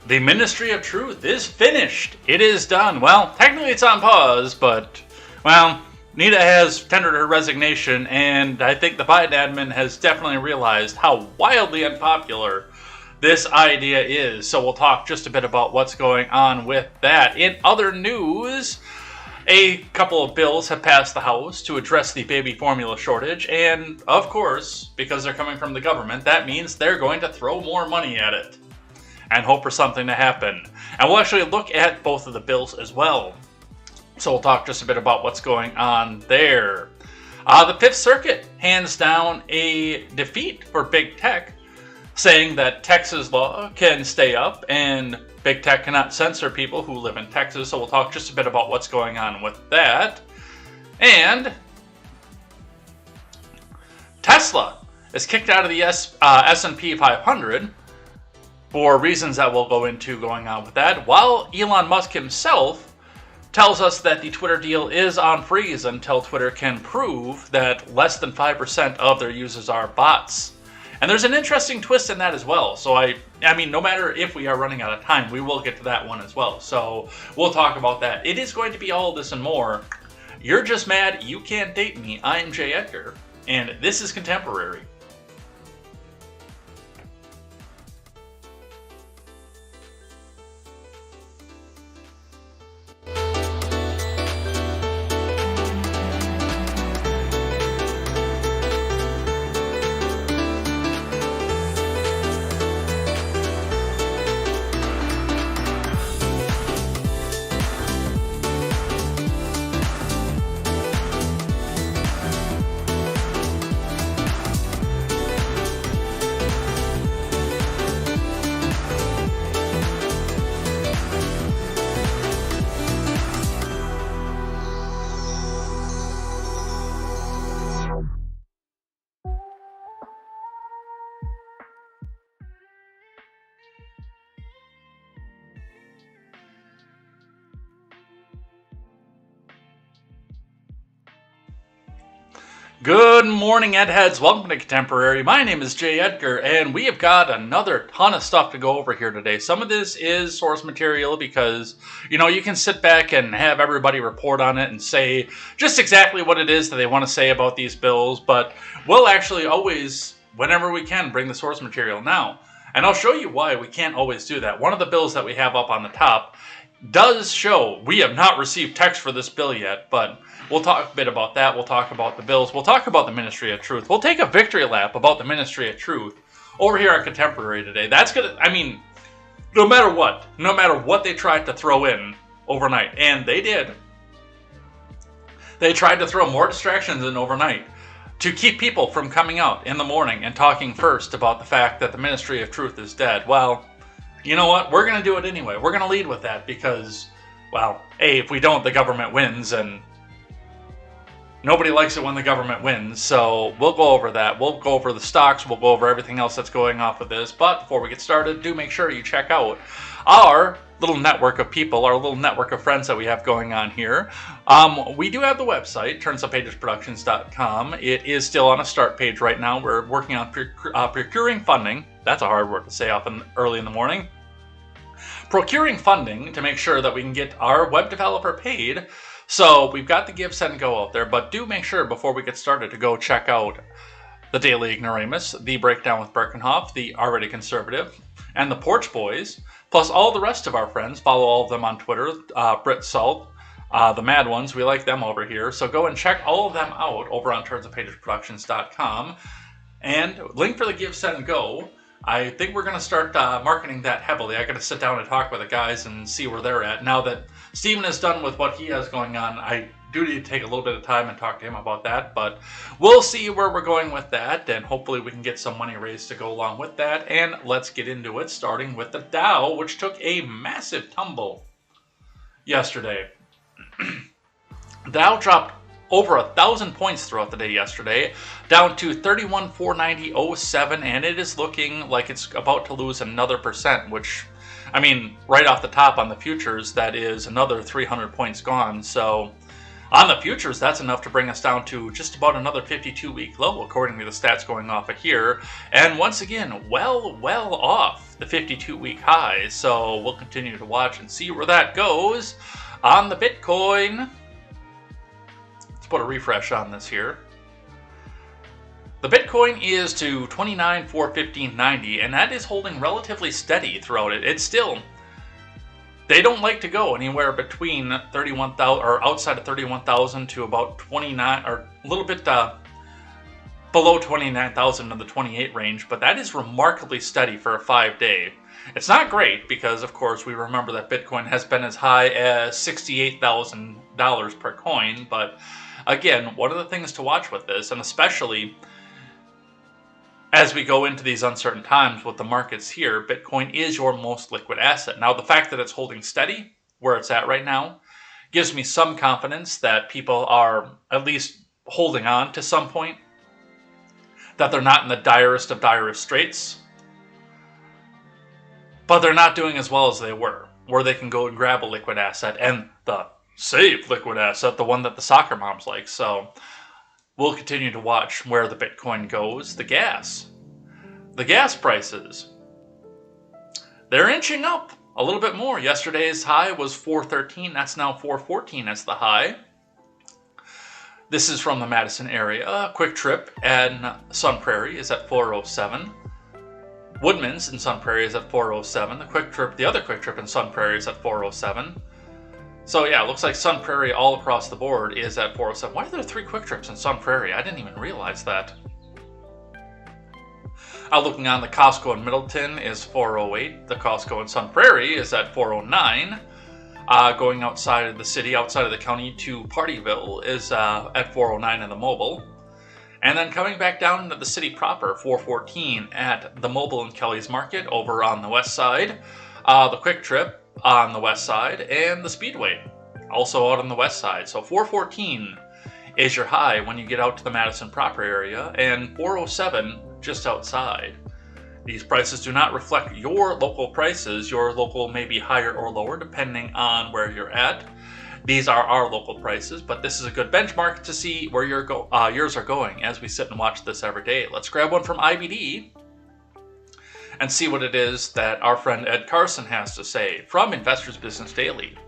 The Ministry of Truth is finished. It is done. Well, technically it's on pause, but, well, Nita has tendered her resignation, and I think the Biden admin has definitely realized how wildly unpopular this idea is. So we'll talk just a bit about what's going on with that. In other news, a couple of bills have passed the House to address the baby formula shortage, and of course, because they're coming from the government, that means they're going to throw more money at it and hope for something to happen. And we'll actually look at both of the bills as well. So we'll talk just a bit about what's going on there. The Fifth Circuit hands down a defeat for big tech, saying that Texas law can stay up and big tech cannot censor people who live in Texas. So we'll talk just a bit about what's going on with that. And Tesla is kicked out of the S&P 500 for reasons that we'll go into going on with that, while Elon Musk himself tells us that the Twitter deal is on freeze until Twitter can prove that less than 5% of their users are bots. And there's an interesting twist in that as well. So I mean, no matter if we are running out of time, we will get to that one as well. So we'll talk about that. It is going to be all this and more. You're just mad you can't date me. I'm Jay Edgar, and this is Contemporary. Good morning, Ed Heads. Welcome to Contemporary. My name is Jay Edgar, and we have got another ton of stuff to go over here today. Some of this is source material because, you know, you can sit back and have everybody report on it and say just exactly what it is that they want to say about these bills, but we'll actually always, whenever we can, bring the source material now. And I'll show you why we can't always do that. One of the bills that we have up on the top does show we have not received text for this bill yet, but we'll talk a bit about that. We'll talk about the bills. We'll talk about the Ministry of Truth. We'll take a victory lap about the Ministry of Truth over here at Contemporary today. That's gonna, I mean, no matter what they tried to throw in overnight, and they did, they tried to throw more distractions in overnight to keep people from coming out in the morning and talking first about the fact that the Ministry of Truth is dead. Well, you know what? We're going to do it anyway. We're going to lead with that because, well, A, if we don't, the government wins, and nobody likes it when the government wins, so we'll go over that. We'll go over the stocks. We'll go over everything else that's going off with this. But before we get started, do make sure you check out our little network of people, our little network of friends that we have going on here. We do have the website, turnsuppagesproductions.com. It is still on a start page right now. We're working on procuring funding. That's a hard word to say early in the morning. Procuring funding to make sure that we can get our web developer paid. So we've got the Give, Send, Go out there, but do make sure before we get started to go check out the Daily Ignoramus, the Breakdown with Birkenhoff, the Already Conservative, and the Porch Boys, plus all the rest of our friends. Follow all of them on Twitter, Brit Salt, the Mad Ones, we like them over here. So go and check all of them out over on turnsuppagesproductions.com. And link for the Give, Send, Go. I think we're going to start marketing that heavily. I got to sit down and talk with the guys and see where they're at. Now that Steven is done with what he has going on, I do need to take a little bit of time and talk to him about that. But we'll see where we're going with that, and hopefully we can get some money raised to go along with that. And let's get into it, starting with the Dow, which took a massive tumble yesterday. Dow dropped over 1,000 points throughout the day yesterday, down to 31,490.07, and it is looking like it's about to lose another percent, which, I mean, right off the top on the futures, that is another 300 points gone. So On the futures, that's enough to bring us down to just about another 52-week low, according to the stats going off of here. And once again, well off the 52-week high. So we'll continue to watch and see where that goes. On the Bitcoin, let's put a refresh on this here. The Bitcoin is to 29,415.90, and that is holding relatively steady throughout it. It's still... They don't like to go anywhere between 31,000 or outside of 31,000 to about 29, or a little bit below 29,000 in the 28 range, but that is remarkably steady for a 5-day. It's not great because, of course, we remember that Bitcoin has been as high as $68,000 per coin, but again, one of the things to watch with this, and especially as we go into these uncertain times with the markets here, Bitcoin is your most liquid asset. Now, the fact that it's holding steady where it's at right now gives me some confidence that people are at least holding on to some point, that they're not in the direst of direst straits, but they're not doing as well as they were, where they can go and grab a liquid asset, and the safe liquid asset, the one that the soccer moms like. So we'll continue to watch where the Bitcoin goes. The gas prices, they're inching up a little bit more. Yesterday's high was 413. That's now 414 as the high. This is from the Madison area. Quick Trip and Sun Prairie is at 407. Woodman's in Sun Prairie is at 407. The other Quick Trip in Sun Prairie is at 407. So yeah, it looks like Sun Prairie all across the board is at 407. Why are there 3 Quick Trips in Sun Prairie? I didn't even realize that. Looking on, the Costco in Middleton is 408. The Costco in Sun Prairie is at 409. Going outside of the city, outside of the county to Partyville is at 409 in the Mobile. And then coming back down into the city proper, 414 at the Mobile and Kelly's Market over on the west side. The Quick Trip on the west side, and the Speedway also out on the west side. So 414 is your high when you get out to the Madison proper area, and 407 just outside. These prices do not reflect your local prices. Your local may be higher or lower depending on where you're at. These are our local prices, but this is a good benchmark to see where yours are going as we sit and watch this every day. Let's grab one from IBD and see what it is that our friend Ed Carson has to say from Investors Business Daily.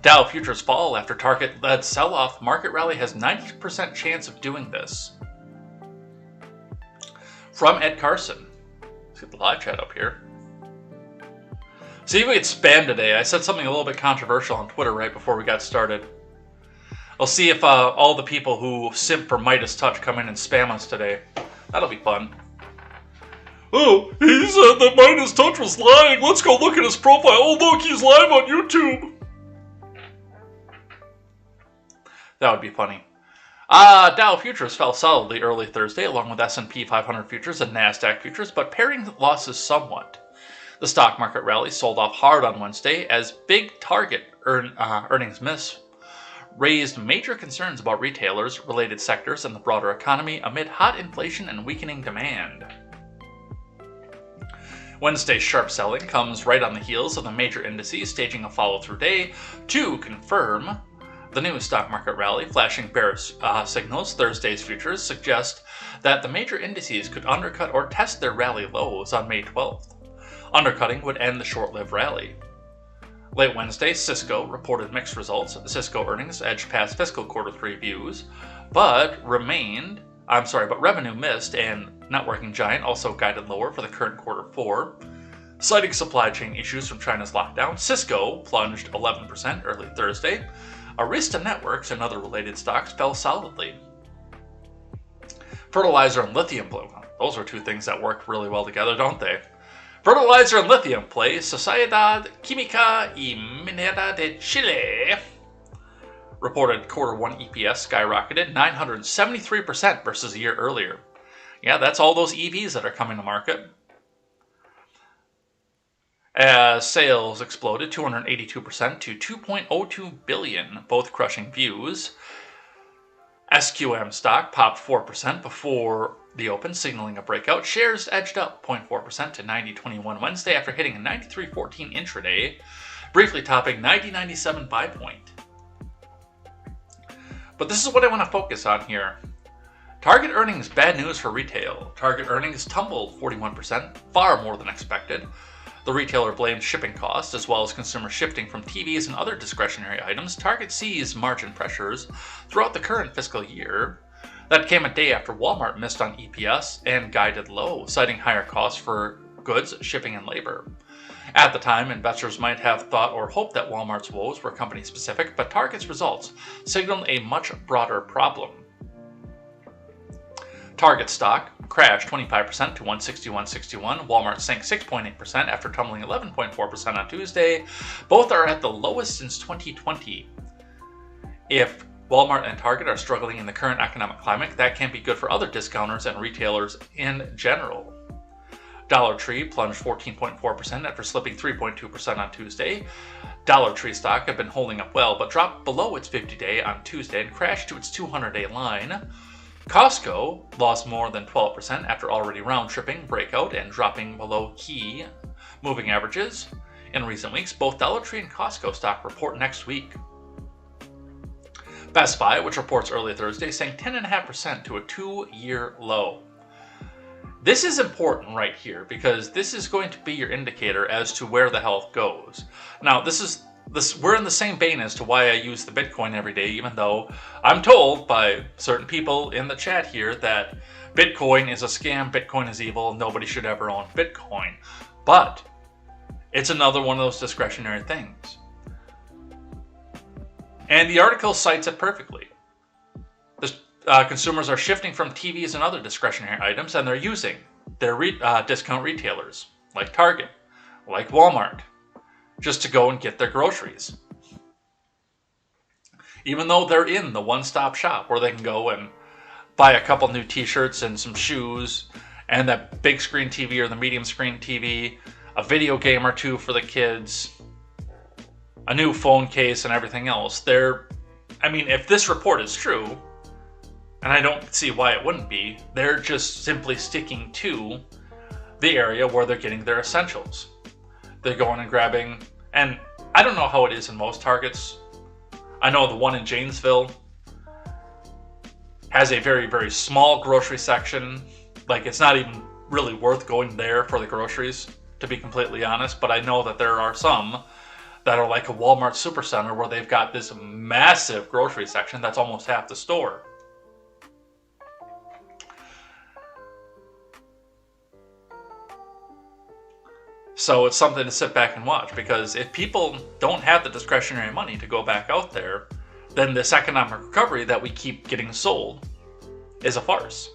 Dow futures fall after Target-led sell-off. Market rally has 90% chance of doing this. From Ed Carson. Let's get the live chat up here. See if we get spam today. I said something a little bit controversial on Twitter right before we got started. I'll see if all the people who simp for Midas Touch come in and spam us today. That'll be fun. Oh, he said that Midas Touch was lying. Let's go look at his profile. Oh, look, he's live on YouTube. That would be funny. Dow futures fell solidly early Thursday, along with S&P 500 futures and NASDAQ futures, but pairing losses somewhat. The stock market rally sold off hard on Wednesday as big Target earnings miss raised major concerns about retailers, related sectors, and the broader economy amid hot inflation and weakening demand. Wednesday's sharp selling comes right on the heels of the major indices staging a follow-through day to confirm the new stock market rally. Flashing bearish signals, Thursday's futures suggest that the major indices could undercut or test their rally lows on May 12th. Undercutting would end the short-lived rally. Late Wednesday, Cisco reported mixed results. Cisco earnings edged past fiscal quarter 3 views, but revenue missed, and networking giant also guided lower for the current quarter 4. Citing supply chain issues from China's lockdown, Cisco plunged 11% early Thursday. Arista Networks and other related stocks fell solidly. Fertilizer and lithium blew. Those are two things that work really well together, don't they? Fertilizer and lithium play Sociedad Química y Minera de Chile reported quarter 1 EPS skyrocketed 973% versus a year earlier. Yeah, that's all those EVs that are coming to market. As sales exploded 282% to $2.02 billion, both crushing views. SQM stock popped 4% before the open, signaling a breakout. Shares edged up 0.4% to 90.21 Wednesday after hitting a 93.14 intraday, briefly topping 90.97 buy point. But this is what I want to focus on here. Target earnings, bad news for retail. Target earnings tumbled 41%, far more than expected. The retailer blamed shipping costs, as well as consumers shifting from TVs and other discretionary items. Target sees margin pressures throughout the current fiscal year. That came a day after Walmart missed on EPS and guided low, citing higher costs for goods, shipping, and labor. At the time, investors might have thought or hoped that Walmart's woes were company-specific, but Target's results signaled a much broader problem. Target stock crashed 25% to 161.61. Walmart sank 6.8% after tumbling 11.4% on Tuesday. Both are at the lowest since 2020. If Walmart and Target are struggling in the current economic climate, that can't be good for other discounters and retailers in general. Dollar Tree plunged 14.4% after slipping 3.2% on Tuesday. Dollar Tree stock had been holding up well, but dropped below its 50-day on Tuesday and crashed to its 200-day line. Costco lost more than 12% after already round-tripping, breakout, and dropping below key moving averages. In recent weeks, both Dollar Tree and Costco stock report next week. Best Buy, which reports early Thursday, sank 10.5% to a 2-year low. This is important right here because this is going to be your indicator as to where the health goes. Now, we're in the same vein as to why I use the Bitcoin every day, even though I'm told by certain people in the chat here that Bitcoin is a scam, Bitcoin is evil, nobody should ever own Bitcoin. But it's another one of those discretionary things. And the article cites it perfectly. Consumers are shifting from TVs and other discretionary items, and they're using their discount retailers, like Target, like Walmart, just to go and get their groceries. Even though they're in the one-stop shop where they can go and buy a couple new t-shirts and some shoes, and that big screen TV or the medium screen TV, a video game or two for the kids, a new phone case and everything else. If this report is true, and I don't see why it wouldn't be, they're just simply sticking to the area where they're getting their essentials. They're going and grabbing, and I don't know how it is in most Targets. I know the one in Janesville has a very, very small grocery section. Like, it's not even really worth going there for the groceries, to be completely honest. But I know that there are some that are like a Walmart Supercenter where they've got this massive grocery section that's almost half the store. So it's something to sit back and watch, because if people don't have the discretionary money to go back out there, then this economic recovery that we keep getting sold is a farce.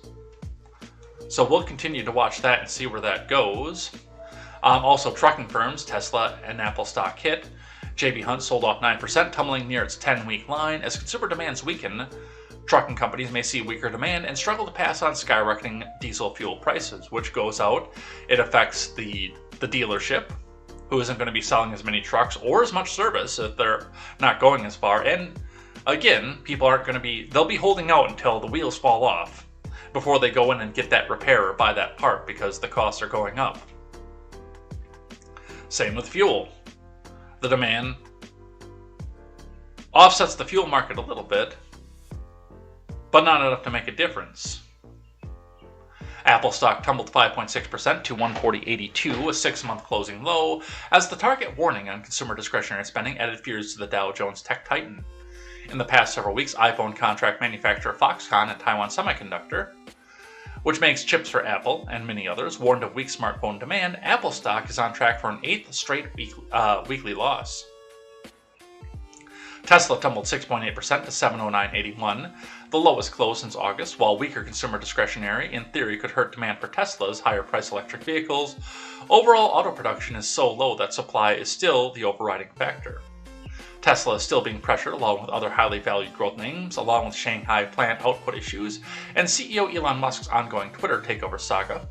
So we'll continue to watch that and see where that goes. Also, trucking firms, Tesla and Apple stock hit. J.B. Hunt sold off 9%, tumbling near its 10-week line. As consumer demands weaken, trucking companies may see weaker demand and struggle to pass on skyrocketing diesel fuel prices, which goes out. It affects the dealership, who isn't going to be selling as many trucks or as much service if they're not going as far. And again, people they'll be holding out until the wheels fall off before they go in and get that repair or buy that part, because the costs are going up. Same with fuel. The demand offsets the fuel market a little bit, but not enough to make a difference. Apple stock tumbled 5.6% to 140.82, a 6-month closing low, as the target warning on consumer discretionary spending added fears to the Dow Jones Tech Titan. In the past several weeks, iPhone contract manufacturer Foxconn and Taiwan Semiconductor, which makes chips for Apple and many others, warned of weak smartphone demand. Apple stock is on track for an 8th straight weekly loss. Tesla tumbled 6.8% to 709.81, the lowest close since August. While weaker consumer discretionary in theory could hurt demand for Tesla's higher-priced electric vehicles, overall auto production is so low that supply is still the overriding factor. Tesla is still being pressured along with other highly valued growth names, along with Shanghai plant output issues and CEO Elon Musk's ongoing Twitter takeover saga.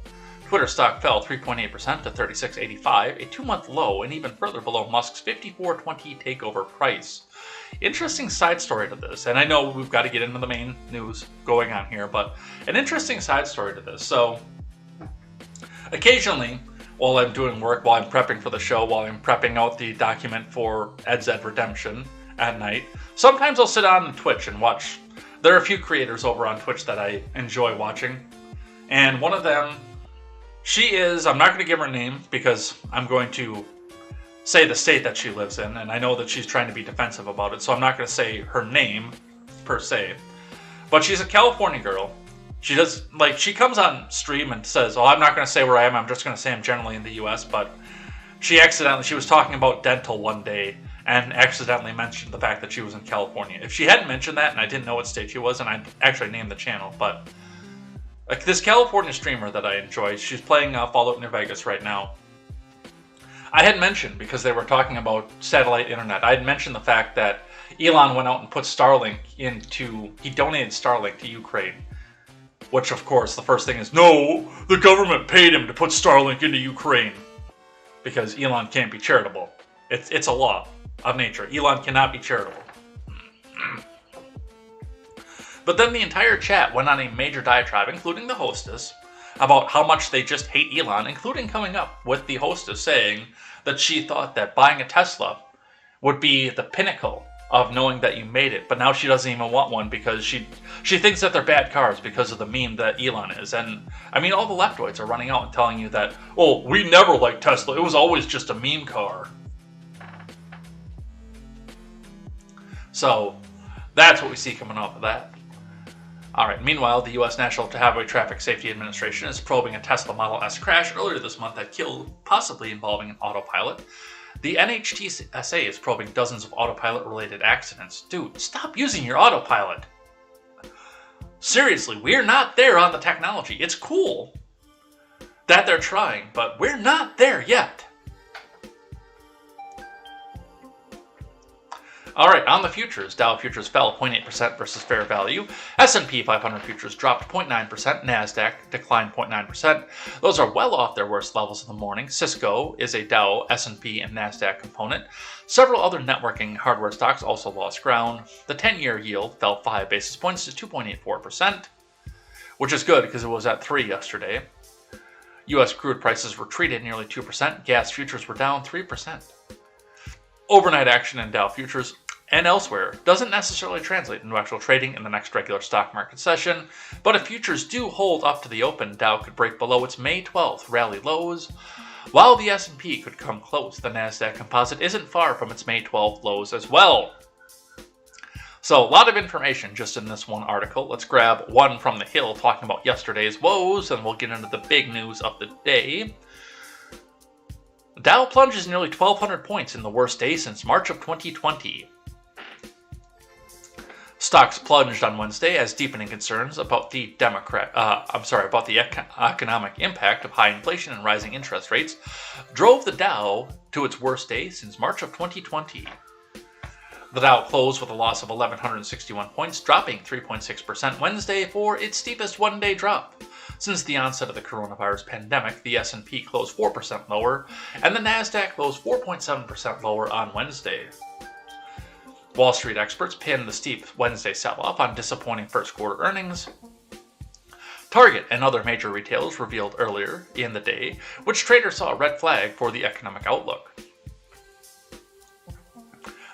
Twitter stock fell 3.8% to 36.85, a 2-month low and even further below Musk's $54.20 takeover price. Interesting side story to this, and I know we've got to get into the main news going on here, but an interesting side story to this. So, occasionally, while I'm doing work, while I'm prepping for the show, while I'm prepping out the document for KTZed Redemption at night, sometimes I'll sit on Twitch and watch There are a few creators over on Twitch that I enjoy watching. And one of them, I'm not going to give her a name because I'm going to say the state that she lives in. And I know that she's trying to be defensive about it. So I'm not going to say her name per se. But she's a California girl. She comes on stream and says, I'm not going to say where I am. I'm just going to say I'm generally in the U.S. But she was talking about dental one day and accidentally mentioned the fact that she was in California. If she hadn't mentioned that and I didn't know what state she was, and I'd actually named the channel, but this California streamer that I enjoy, she's playing Fallout New Vegas right now. I had mentioned, because they were talking about satellite internet, I had mentioned the fact that Elon went out and put he donated Starlink to Ukraine. Which, of course, the first thing is, no, the government paid him to put Starlink into Ukraine. Because Elon can't be charitable. It's a law of nature. Elon cannot be charitable. But then the entire chat went on a major diatribe, including the hostess, about how much they just hate Elon, including coming up with the hostess saying that she thought that buying a Tesla would be the pinnacle of knowing that you made it, but now she doesn't even want one because she thinks that they're bad cars because of the meme that Elon is. And I mean, all the leftoids are running out and telling you that, we never liked Tesla, it was always just a meme car. So that's what we see coming off of that. Alright, meanwhile, the U.S. National Highway Traffic Safety Administration is probing a Tesla Model S crash earlier this month that killed, possibly involving an autopilot. The NHTSA is probing dozens of autopilot-related accidents. Dude, stop using your autopilot. Seriously, we're not there on the technology. It's cool that they're trying, but we're not there yet. Alright, on the futures, Dow futures fell 0.8% versus fair value. S&P 500 futures dropped 0.9%. NASDAQ declined 0.9%. Those are well off their worst levels in the morning. Cisco is a Dow, S&P, and NASDAQ component. Several other networking hardware stocks also lost ground. The 10-year yield fell 5 basis points to 2.84%, which is good because it was at 3 yesterday. U.S. crude prices retreated nearly 2%. Gas futures were down 3%. Overnight action in Dow futures and elsewhere doesn't necessarily translate into actual trading in the next regular stock market session, but if futures do hold up to the open, Dow could break below its May 12th rally lows, while the S&P could come close. The NASDAQ composite isn't far from its May 12th lows as well. So a lot of information just in this one article. Let's grab one from the Hill talking about yesterday's woes, and we'll get into the big news of the day. Dow plunges nearly 1,200 points in the worst day since March of 2020. Stocks plunged on Wednesday as deepening concerns about the economic impact of high inflation and rising interest rates drove the Dow to its worst day since March of 2020. The Dow closed with a loss of 1,161 points, dropping 3.6% Wednesday for its steepest one-day drop. Since the onset of the coronavirus pandemic, the S&P closed 4% lower, and the NASDAQ closed 4.7% lower on Wednesday. Wall Street experts pinned the steep Wednesday sell-off on disappointing first-quarter earnings. Target and other major retailers revealed earlier in the day, which traders saw a red flag for the economic outlook.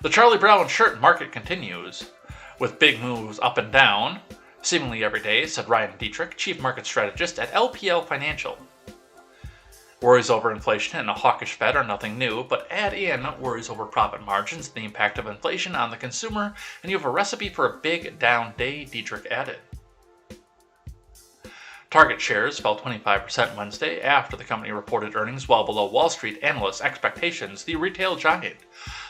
The Charlie Brown shirt market continues, with big moves up and down, seemingly every day, said Ryan Dietrich, chief market strategist at LPL Financial. Worries over inflation and a hawkish Fed are nothing new, but add in worries over profit margins and the impact of inflation on the consumer, and you have a recipe for a big down day, Dietrich added. Target shares fell 25% Wednesday after the company reported earnings well below Wall Street analysts' expectations. The retail giant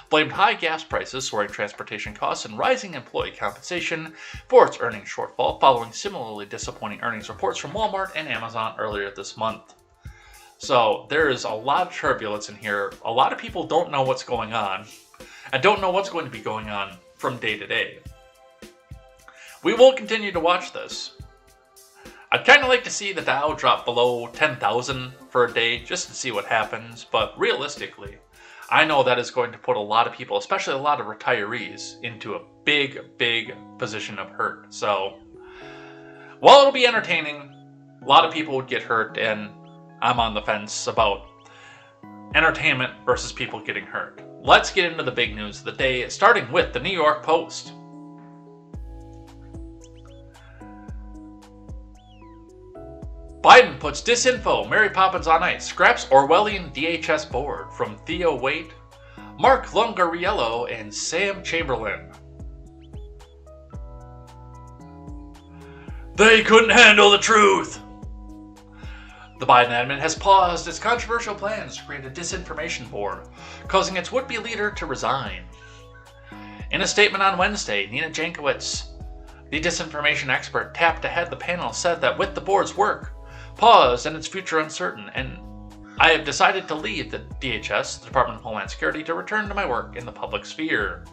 blamed high gas prices, soaring transportation costs, and rising employee compensation for its earnings shortfall following similarly disappointing earnings reports from Walmart and Amazon earlier this month. So there is a lot of turbulence in here. A lot of people don't know what's going on and don't know what's going to be going on from day to day. We will continue to watch this. I'd kind of like to see the Dow drop below 10,000 for a day just to see what happens, but realistically, I know that is going to put a lot of people, especially a lot of retirees, into a big, big position of hurt. So, while it'll be entertaining, a lot of people would get hurt, and I'm on the fence about entertainment versus people getting hurt. Let's get into the big news of the day, starting with the New York Post. Biden puts disinfo, Mary Poppins on ice, scraps Orwellian DHS board from Theo Waite, Mark Longariello, and Sam Chamberlain. They couldn't handle the truth. The Biden admin has paused its controversial plans to create a disinformation board, causing its would-be leader to resign. In a statement on Wednesday, Nina Jankowicz, the disinformation expert tapped to head the panel, said that with the board's work paused and its future uncertain, and I have decided to leave the DHS, the Department of Homeland Security, to return to my work in the public sphere.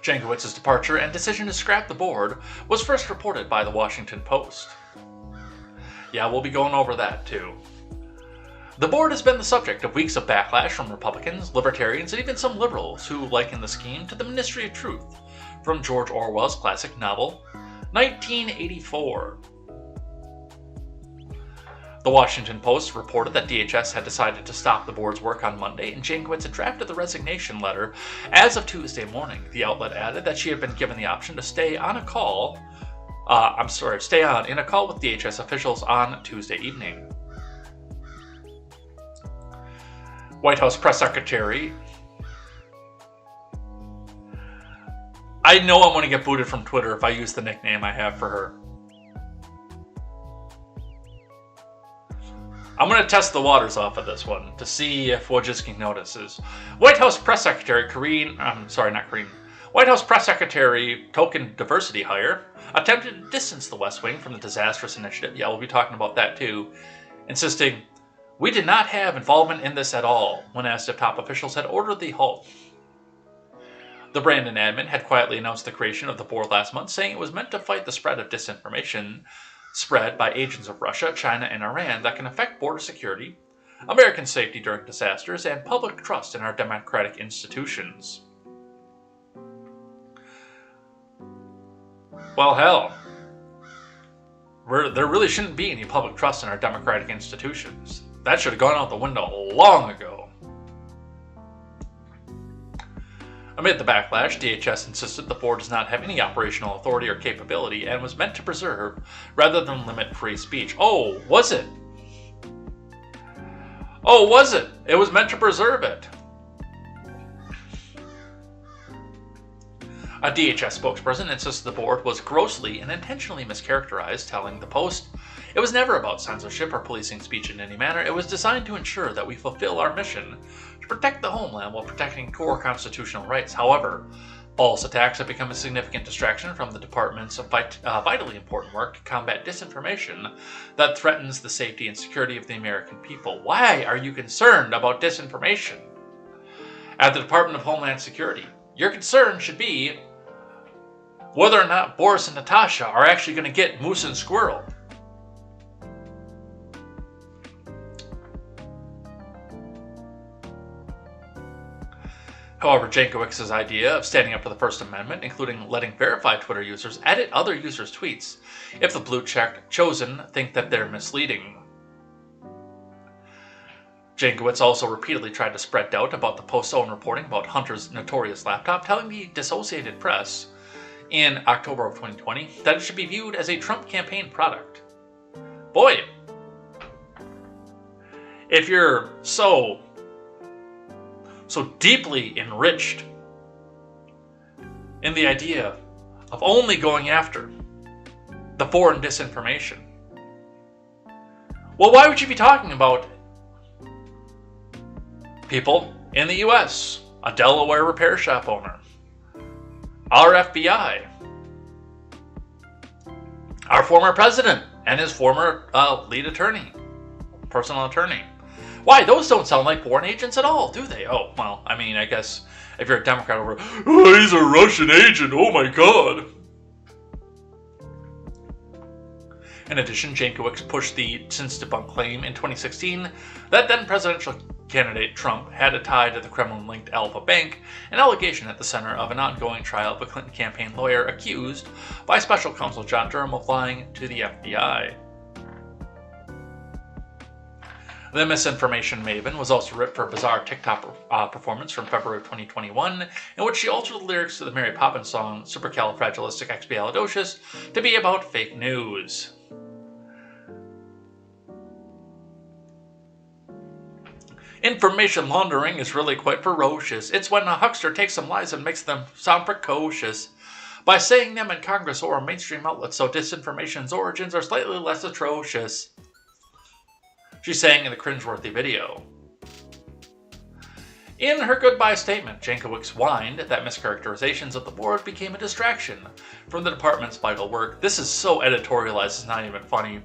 Jankowicz's departure and decision to scrap the board was first reported by the Washington Post. Yeah, we'll be going over that too. The board has been the subject of weeks of backlash from Republicans, libertarians, and even some liberals who liken the scheme to the Ministry of Truth from George Orwell's classic novel, 1984. The Washington Post reported that DHS had decided to stop the board's work on Monday, and Jankowicz had drafted the resignation letter as of Tuesday morning. The outlet added that she had been given the option to stay in a call with DHS officials on Tuesday evening. White House press secretary. I know I'm going to get booted from Twitter if I use the nickname I have for her. I'm going to test the waters off of this one to see if Wojcicki notices. White House press secretary White House press secretary token diversity hire attempted to distance the West Wing from the disastrous initiative. Yeah, we'll be talking about that too. Insisting, we did not have involvement in this at all, when asked if top officials had ordered the halt. The Brandon admin had quietly announced the creation of the board last month, saying it was meant to fight the spread of disinformation spread by agents of Russia, China, and Iran that can affect border security, American safety during disasters, and public trust in our democratic institutions. Well, hell, there really shouldn't be any public trust in our democratic institutions. That should have gone out the window long ago. Amid the backlash, DHS insisted the board does not have any operational authority or capability and was meant to preserve rather than limit free speech. Oh, was it? Oh, was it? It was meant to preserve it. A DHS spokesperson insisted the board was grossly and intentionally mischaracterized, telling the Post, "It was never about censorship or policing speech in any manner. It was designed to ensure that we fulfill our mission to protect the homeland while protecting core constitutional rights. However, false attacks have become a significant distraction from the department's vitally important work to combat disinformation that threatens the safety and security of the American people. Why are you concerned about disinformation? At the Department of Homeland Security, your concern should be whether or not Boris and Natasha are actually going to get moose and squirrel." However, Jankowicz's idea of standing up for the First Amendment, including letting verified Twitter users edit other users' tweets if the blue-checked chosen think that they're misleading. Jankowicz also repeatedly tried to spread doubt about the Post's own reporting about Hunter's notorious laptop, telling the Associated Press in October of 2020 that it should be viewed as a Trump campaign product. Boy, if you're so deeply enriched in the idea of only going after the foreign disinformation, well, why would you be talking about people in the U.S., a Delaware repair shop owner, our FBI, our former president, and his former lead attorney, personal attorney? Why? Those don't sound like foreign agents at all, do they? Oh, well, I mean, I guess if you're a Democrat over, oh, he's a Russian agent, oh my God. In addition, Jankowicz pushed the since-debunked claim in 2016 that then-presidential candidate Trump had a tie to the Kremlin-linked Alpha Bank, an allegation at the center of an ongoing trial of a Clinton campaign lawyer accused by special counsel John Durham of lying to the FBI. The misinformation maven was also ripped for a bizarre TikTok performance from February of 2021, in which she altered the lyrics to the Mary Poppins song Supercalifragilisticexpialidocious to be about fake news. Information laundering is really quite ferocious. It's when a huckster takes some lies and makes them sound precocious by saying them in Congress or mainstream outlets, so disinformation's origins are slightly less atrocious. She's saying in the cringeworthy video. In her goodbye statement, Jankowicz whined that mischaracterizations of the board became a distraction from the department's vital work. This is so editorialized, it's not even funny,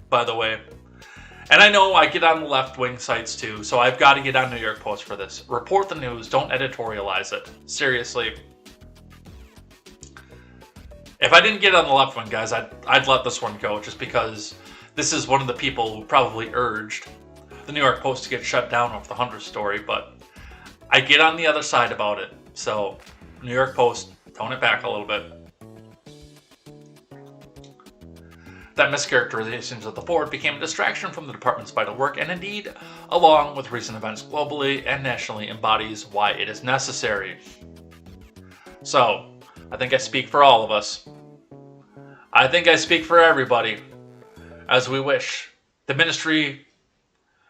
by the way. And I know I get on the left-wing sites too, so I've got to get on New York Post for this. Report the news, don't editorialize it. Seriously. If I didn't get on the left wing, guys, I'd let this one go, just because this is one of the people who probably urged the New York Post to get shut down over the Hunter story, but I get on the other side about it. So, New York Post, tone it back a little bit. That mischaracterizations of the board became a distraction from the department's vital work, and indeed, along with recent events globally and nationally, embodies why it is necessary. So, I think I speak for all of us. I think I speak for everybody, as we wish the Ministry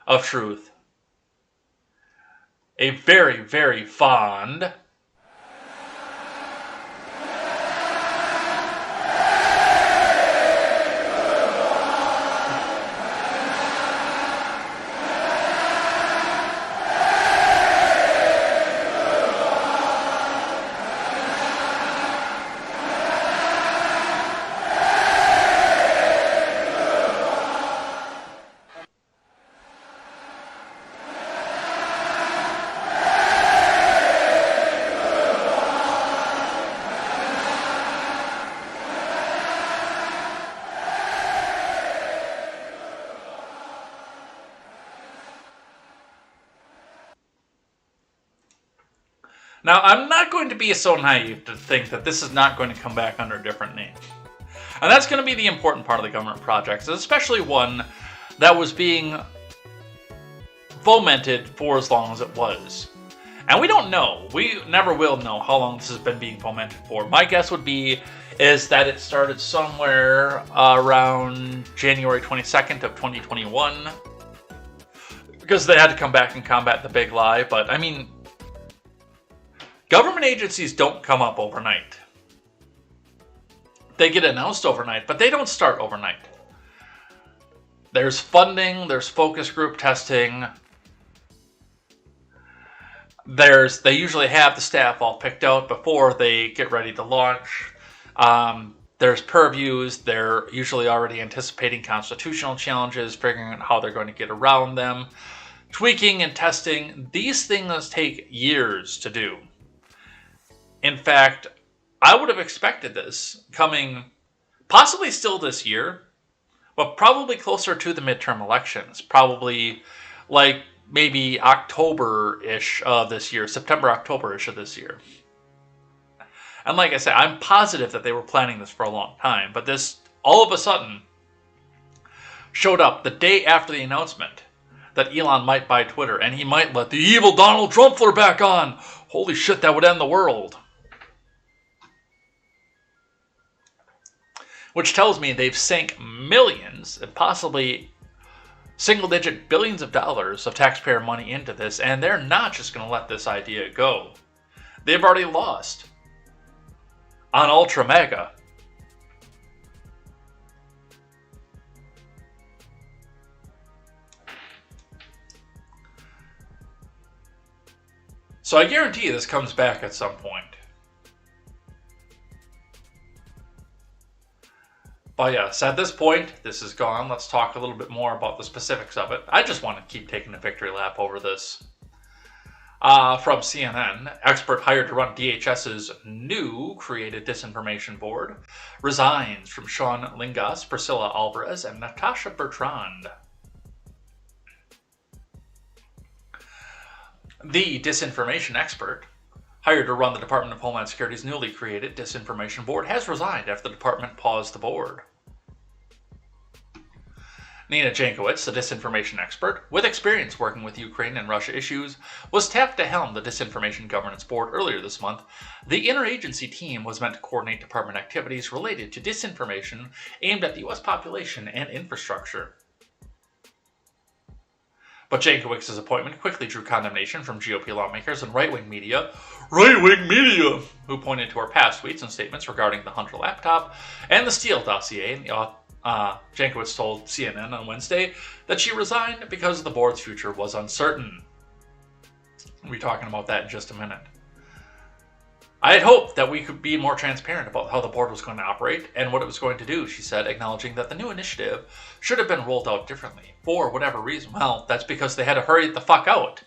of Truth a very, very fond Now, I'm not going to be so naive to think that this is not going to come back under a different name. And that's going to be the important part of the government projects, especially one that was being fomented for as long as it was. And we don't know. We never will know how long this has been being fomented for. My guess would be is that it started somewhere around January 22nd of 2021. Because they had to come back and combat the big lie. But, I mean, government agencies don't come up overnight. They get announced overnight, but they don't start overnight. There's funding, there's focus group testing. They usually have the staff all picked out before they get ready to launch. There's purviews. They're usually already anticipating constitutional challenges, figuring out how they're going to get around them. Tweaking and testing. These things take years to do. In fact, I would have expected this coming possibly still this year, but probably closer to the midterm elections. Probably like maybe October-ish of this year, September, October-ish of this year. And like I said, I'm positive that they were planning this for a long time, but this all of a sudden showed up the day after the announcement that Elon might buy Twitter, and he might let the evil Donald Trumpler back on. Holy shit, that would end the world. Which tells me they've sank millions and possibly single-digit billions of dollars of taxpayer money into this, and they're not just going to let this idea go. They've already lost on Ultra Mega. So I guarantee this comes back at some point. But yes, at this point, this is gone. Let's talk a little bit more about the specifics of it. I just want to keep taking a victory lap over this. From CNN, expert hired to run DHS's new created disinformation board resigns from Sean Lingas, Priscilla Alvarez, and Natasha Bertrand. The disinformation expert hired to run the Department of Homeland Security's newly created disinformation board has resigned after the department paused the board. Nina Jankowicz, the disinformation expert, with experience working with Ukraine and Russia issues, was tapped to helm the Disinformation Governance Board earlier this month. The interagency team was meant to coordinate department activities related to disinformation aimed at the U.S. population and infrastructure. But Jankowicz's appointment quickly drew condemnation from GOP lawmakers and right-wing media, who pointed to her past tweets and statements regarding the Hunter laptop and the Steele dossier. And Jankowicz told CNN on Wednesday that she resigned because the board's future was uncertain. We'll be talking about that in just a minute. I had hoped that we could be more transparent about how the board was going to operate and what it was going to do, she said, acknowledging that the new initiative should have been rolled out differently. For whatever reason, well, that's because they had to hurry the fuck out.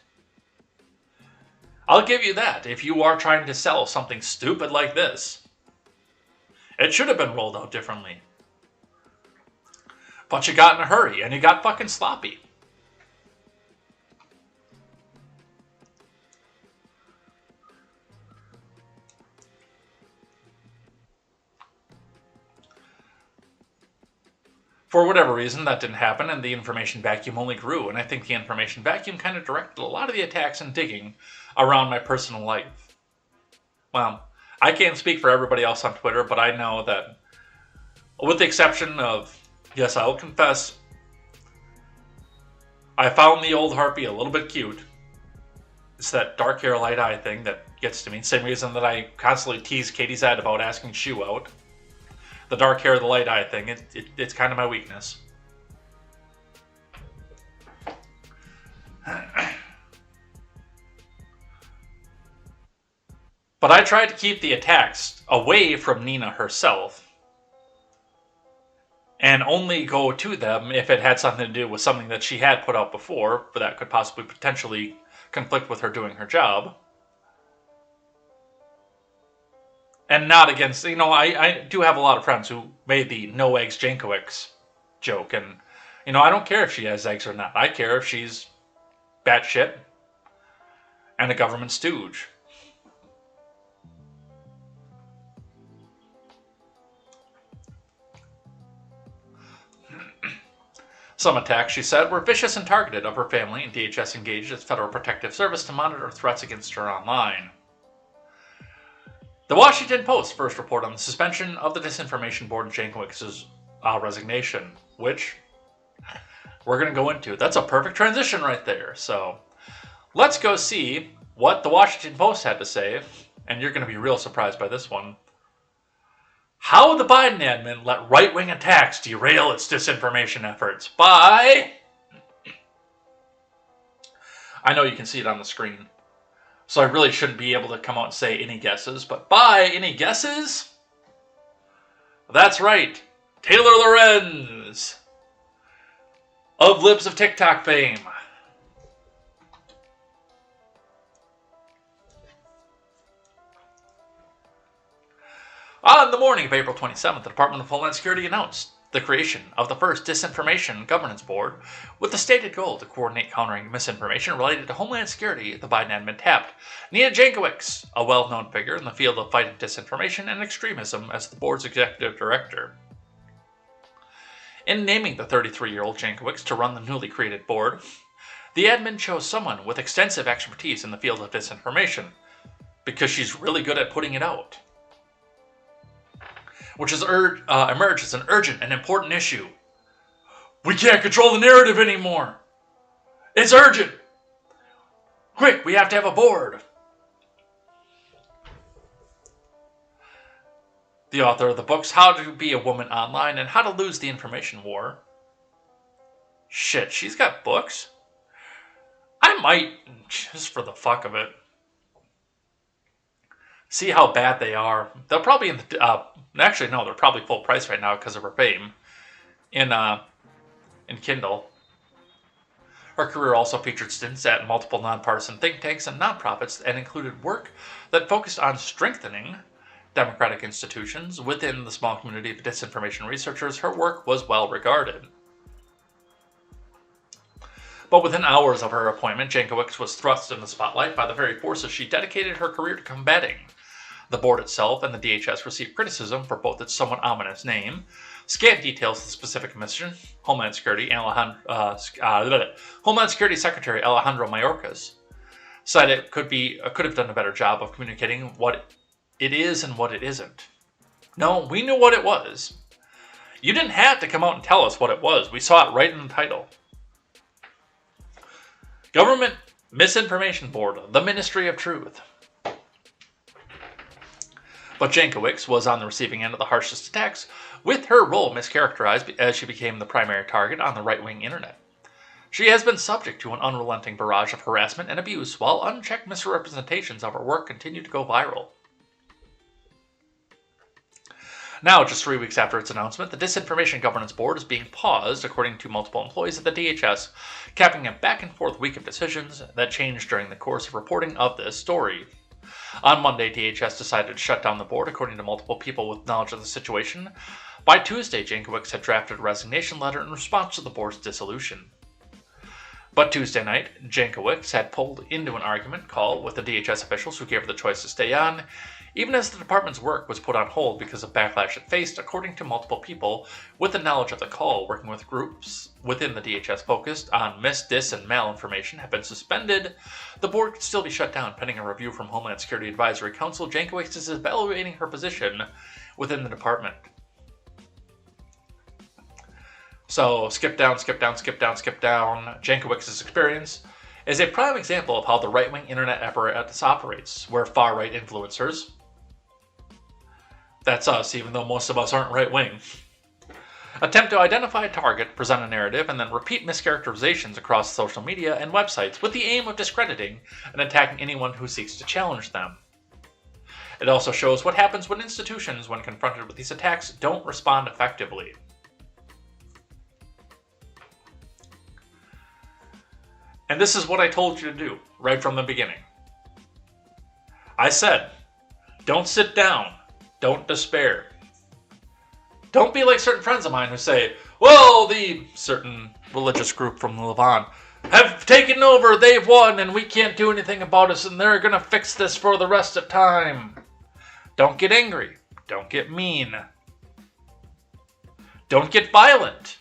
I'll give you that. If you are trying to sell something stupid like this, it should have been rolled out differently. But you got in a hurry, and you got fucking sloppy. For whatever reason, that didn't happen, and the information vacuum only grew, and I think the information vacuum kind of directed a lot of the attacks and digging around my personal life. Well, I can't speak for everybody else on Twitter, but I know that, with the exception of, yes, I will confess, I found the old harpy a little bit cute. It's that dark hair, light eye thing that gets to me. Same reason that I constantly tease KTZed about asking Shu out. The dark hair, the light eye thing, it's kind of my weakness. But I tried to keep the attacks away from Nina herself, and only go to them if it had something to do with something that she had put out before, but that could possibly potentially conflict with her doing her job. And not against, I do have a lot of friends who made the no eggs Jankowicz joke. And, I don't care if she has eggs or not. I care if she's batshit and a government stooge. Some attacks, she said, were vicious and targeted of her family, and DHS engaged its Federal Protective Service to monitor threats against her online. The Washington Post first reported on the suspension of the Disinformation Board and Jankowicz's resignation, which we're going to go into. That's a perfect transition right there. So let's go see what the Washington Post had to say, and you're going to be real surprised by this one. How the Biden admin let right-wing attacks derail its disinformation efforts by... I know you can see it on the screen. So I really shouldn't be able to come out and say any guesses, but by any guesses? That's right, Taylor Lorenz of Libs of TikTok fame. On the morning of April 27th, the Department of Homeland Security announced the creation of the first Disinformation Governance Board with the stated goal to coordinate countering misinformation related to Homeland Security. The Biden admin tapped Nina Jankowicz, a well-known figure in the field of fighting disinformation and extremism, as the board's executive director. In naming the 33-year-old Jankowicz to run the newly created board, the admin chose someone with extensive expertise in the field of disinformation because she's really good at putting it out, which has emerged as an urgent and important issue. We can't control the narrative anymore. It's urgent. Quick, we have to have a board. The author of the books How to Be a Woman Online and How to Lose the Information War. Shit, she's got books? I might, just for the fuck of it, see how bad they are. They'll probably actually no, they're probably full price right now because of her fame in Kindle. Her career also featured stints at multiple nonpartisan think tanks and nonprofits and included work that focused on strengthening democratic institutions within the small community of disinformation researchers. Her work was well regarded. But within hours of her appointment, Jankowicz was thrust in the spotlight by the very forces she dedicated her career to combating. The board itself and the DHS received criticism for both its somewhat ominous name, scant details of the specific mission. Homeland Security Secretary Alejandro Mayorkas said it could have done a better job of communicating what it is and what it isn't. No, we knew what it was. You didn't have to come out and tell us what it was. We saw it right in the title. Government Misinformation Board, the Ministry of Truth. But Jankowicz was on the receiving end of the harshest attacks, with her role mischaracterized as she became the primary target on the right-wing internet. She has been subject to an unrelenting barrage of harassment and abuse, while unchecked misrepresentations of her work continue to go viral. Now, just 3 weeks after its announcement, the Disinformation Governance Board is being paused, according to multiple employees at the DHS, capping a back-and-forth week of decisions that changed during the course of reporting of this story. On Monday, DHS decided to shut down the board, according to multiple people with knowledge of the situation. By Tuesday, Jankowicz had drafted a resignation letter in response to the board's dissolution. But Tuesday night, Jankowicz had pulled into an argument call with the DHS officials who gave her the choice to stay on, even as the department's work was put on hold because of backlash it faced, according to multiple people with the knowledge of the call. Working with groups within the DHS focused on dis, and malinformation have been suspended. The board could still be shut down pending a review from Homeland Security Advisory Council. Jankowicz is evaluating her position within the department. So, skip down. Jankowicz's experience is a prime example of how the right-wing internet apparatus operates, where far-right influencers, that's us, even though most of us aren't right-wing, attempt to identify a target, present a narrative, and then repeat mischaracterizations across social media and websites with the aim of discrediting and attacking anyone who seeks to challenge them. It also shows what happens when institutions, when confronted with these attacks, don't respond effectively. And this is what I told you to do right from the beginning. I said, don't sit down. Don't despair. Don't be like certain friends of mine who say, well, the certain religious group from the Levant have taken over, they've won, and we can't do anything about it, and they're going to fix this for the rest of time. Don't get angry. Don't get mean. Don't get violent.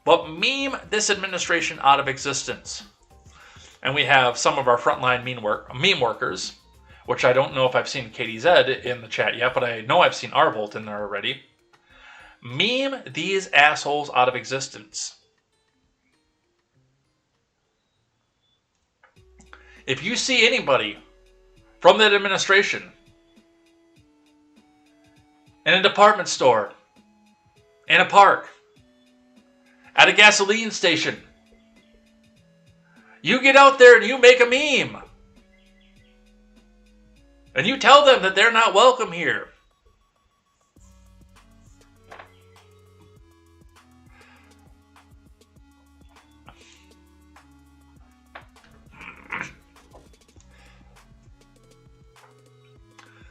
But meme this administration out of existence. And we have some of our frontline meme workers, which I don't know if I've seen KTZed in the chat yet, but I know I've seen Arvolt in there already. Meme these assholes out of existence. If you see anybody from that administration in a department store, in a park, at a gasoline station, you get out there and you make a meme. And you tell them that they're not welcome here.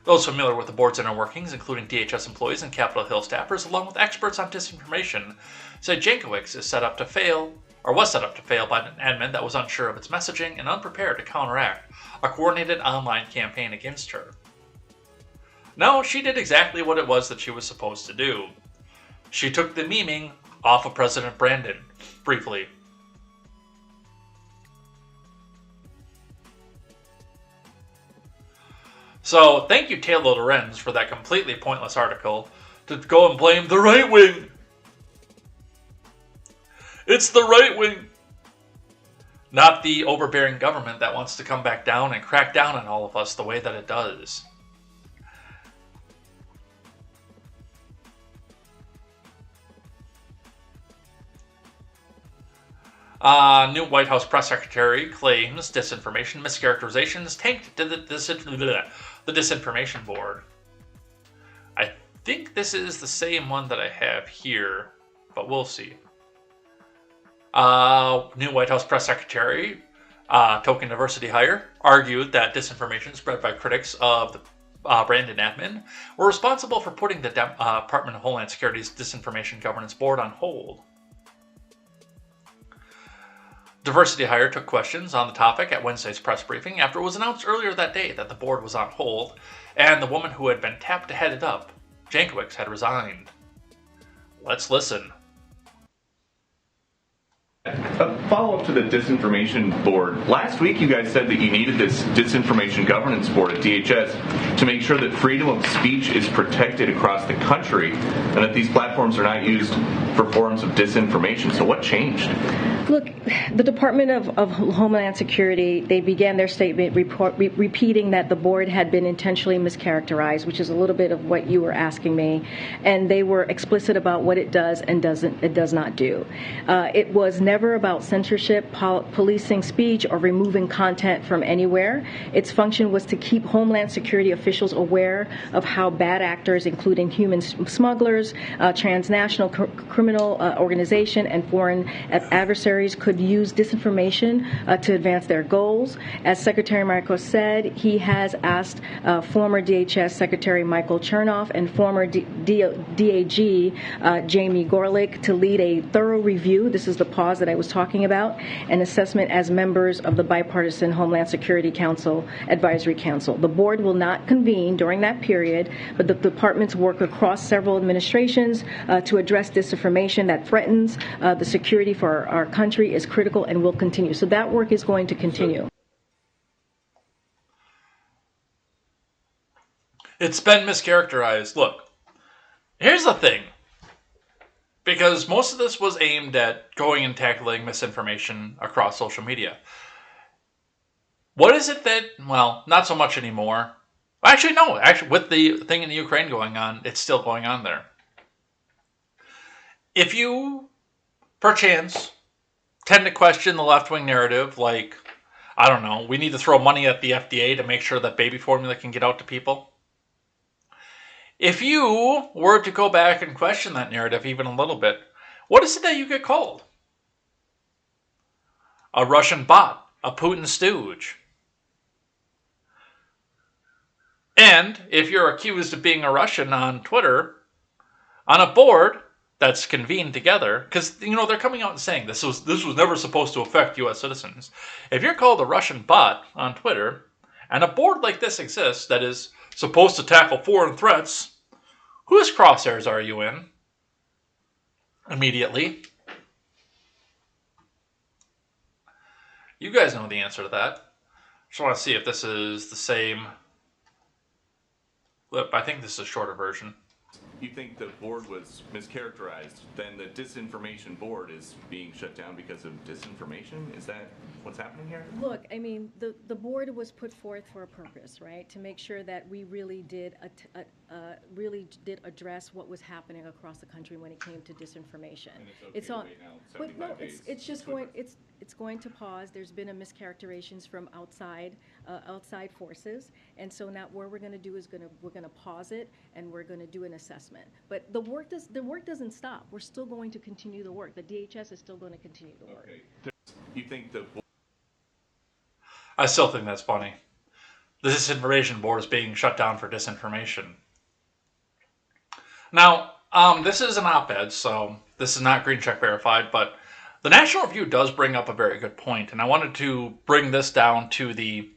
Those familiar with the board's inner workings, including DHS employees and Capitol Hill staffers, along with experts on disinformation, say Jankowicz is set up to fail, or was set up to fail by an admin that was unsure of its messaging and unprepared to counteract a coordinated online campaign against her. No, she did exactly what it was that she was supposed to do. She took the memeing off of President Brandon, briefly. So, thank you Taylor Lorenz for that completely pointless article to go and blame the right wing. It's the right wing, not the overbearing government that wants to come back down and crack down on all of us the way that it does. New White House press secretary claims disinformation mischaracterizations tanked the disinformation board. I think this is the same one that I have here, but we'll see. New White House press secretary, token diversity hire, argued that disinformation spread by critics of the Brandon admin were responsible for putting the Department of Homeland Security's Disinformation Governance Board on hold. Diversity Hire took questions on the topic at Wednesday's press briefing after it was announced earlier that day that the board was on hold and the woman who had been tapped to head it up, Jankowicz, had resigned. Let's listen. A follow-up to the Disinformation Board. Last week you guys said that you needed this Disinformation Governance Board at DHS to make sure that freedom of speech is protected across the country and that these platforms are not used for forms of disinformation. So what changed? Look, the Department of Homeland Security, they began their statement repeating that the board had been intentionally mischaracterized, which is a little bit of what you were asking me, and they were explicit about what it does and does not do. It was never about censorship, policing speech, or removing content from anywhere. Its function was to keep Homeland Security officials aware of how bad actors, including human smugglers, transnational criminal organization, and foreign adversaries could use disinformation to advance their goals. As Secretary Marcos said, he has asked former DHS Secretary Michael Chernoff and former DAG Jamie Gorelick to lead a thorough review. This is the pause that I was talking about, an assessment as members of the bipartisan Homeland Security Council Advisory Council. The board will not convene during that period, but the departments work across several administrations to address disinformation that threatens the security for our country is critical and will continue. So that work is going to continue. It's been mischaracterized. Look, here's the thing. Because most of this was aimed at going and tackling misinformation across social media. What is it that, well, not so much anymore. Actually, no. Actually, with the thing in the Ukraine going on, it's still going on there. If you, perchance, tend to question the left-wing narrative, like, I don't know, we need to throw money at the FDA to make sure that baby formula can get out to people. If you were to go back and question that narrative even a little bit, what is it that you get called? A Russian bot, a Putin stooge. And if you're accused of being a Russian on Twitter, on a board that's convened together, because, they're coming out and saying this was never supposed to affect U.S. citizens. If you're called a Russian bot on Twitter, and a board like this exists that is supposed to tackle foreign threats, whose crosshairs are you in? Immediately. You guys know the answer to that. Just want to see if this is the same clip. I think this is a shorter version. You think the board was mischaracterized, then the disinformation board is being shut down because of disinformation? Is that what's happening here? Look, I mean, the board was put forth for a purpose, right? To make sure that we really did address what was happening across the country when it came to disinformation. And it's okay to wait now, 75 days. It's just going. It's going to pause. There's been a mischaracterizations from outside forces, and so now what we're going to do is we're going to pause it, and we're going to do an assessment. But the work doesn't stop. We're still going to continue the work. The DHS is still going to continue the work. Okay. You think the I still think that's funny. The disinformation board is being shut down for disinformation. Now, this is an op-ed, so this is not green check verified, but the National Review does bring up a very good point, and I wanted to bring this down to the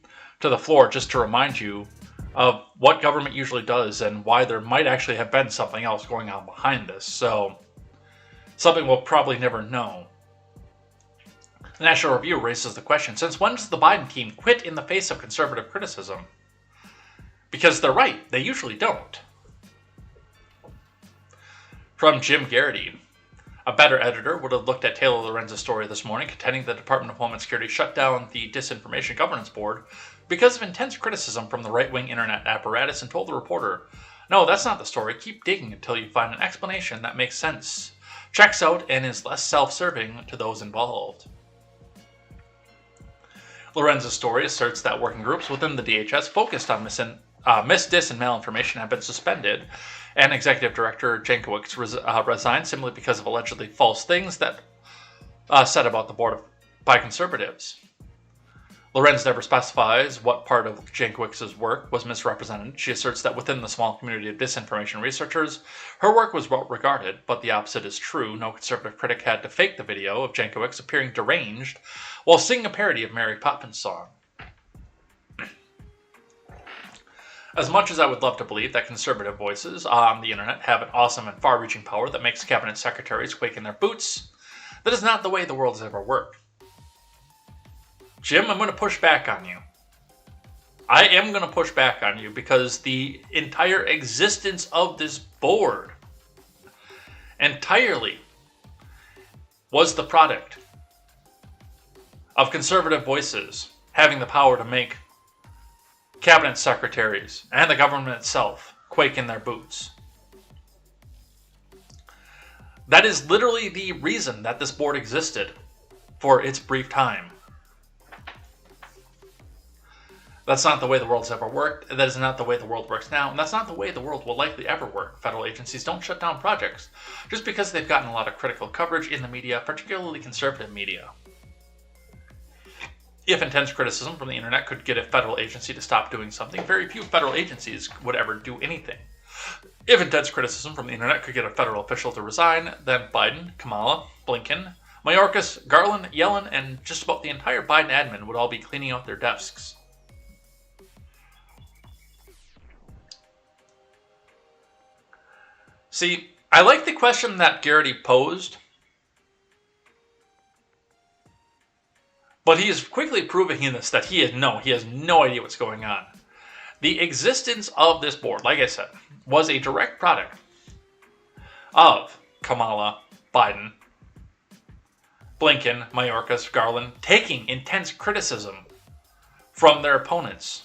floor just to remind you of what government usually does and why there might actually have been something else going on behind this. So, something we'll probably never know. The National Review raises the question, since when does the Biden team quit in the face of conservative criticism? Because they're right, they usually don't. From Jim Garrity. A better editor would have looked at Taylor Lorenz's story this morning, contending the Department of Homeland Security shut down the Disinformation Governance Board because of intense criticism from the right-wing internet apparatus, and told the reporter, "No, that's not the story. Keep digging until you find an explanation that makes sense, checks out, and is less self-serving to those involved." Lorenz's story asserts that working groups within the DHS focused on mis, dis, and malinformation have been suspended, and Executive Director Jankowicz resigned simply because of allegedly false things that said about the board by conservatives. Lorenz never specifies what part of Jankowicz's work was misrepresented. She asserts that within the small community of disinformation researchers, her work was well regarded, but the opposite is true. No conservative critic had to fake the video of Jankowicz appearing deranged while singing a parody of Mary Poppins' song. As much as I would love to believe that conservative voices on the internet have an awesome and far-reaching power that makes cabinet secretaries quake in their boots, that is not the way the world has ever worked. Jim, I'm going to push back on you. I am going to push back on you because the entire existence of this board entirely was the product of conservative voices having the power to make cabinet secretaries and the government itself quake in their boots. That is literally the reason that this board existed for its brief time. That's not the way the world's ever worked. That is not the way the world works now. And that's not the way the world will likely ever work. Federal agencies don't shut down projects just because they've gotten a lot of critical coverage in the media, particularly conservative media. If intense criticism from the internet could get a federal agency to stop doing something, very few federal agencies would ever do anything. If intense criticism from the internet could get a federal official to resign, then Biden, Kamala, Blinken, Mayorkas, Garland, Yellen, and just about the entire Biden admin would all be cleaning out their desks. See, I like the question that Garrity posed, but he is quickly proving in this that he has no idea what's going on. The existence of this board, like I said, was a direct product of Kamala, Biden, Blinken, Mayorkas, Garland taking intense criticism from their opponents.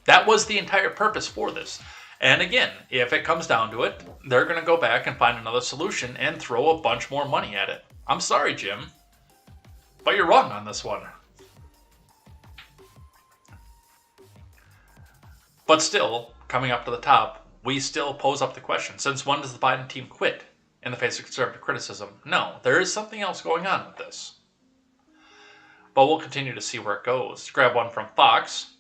That was the entire purpose for this. And again, if it comes down to it, they're going to go back and find another solution and throw a bunch more money at it. I'm sorry, Jim, but you're wrong on this one. But still, coming up to the top, we still pose up the question, since when does the Biden team quit in the face of conservative criticism? No, there is something else going on with this. But we'll continue to see where it goes. Let's grab one from Fox,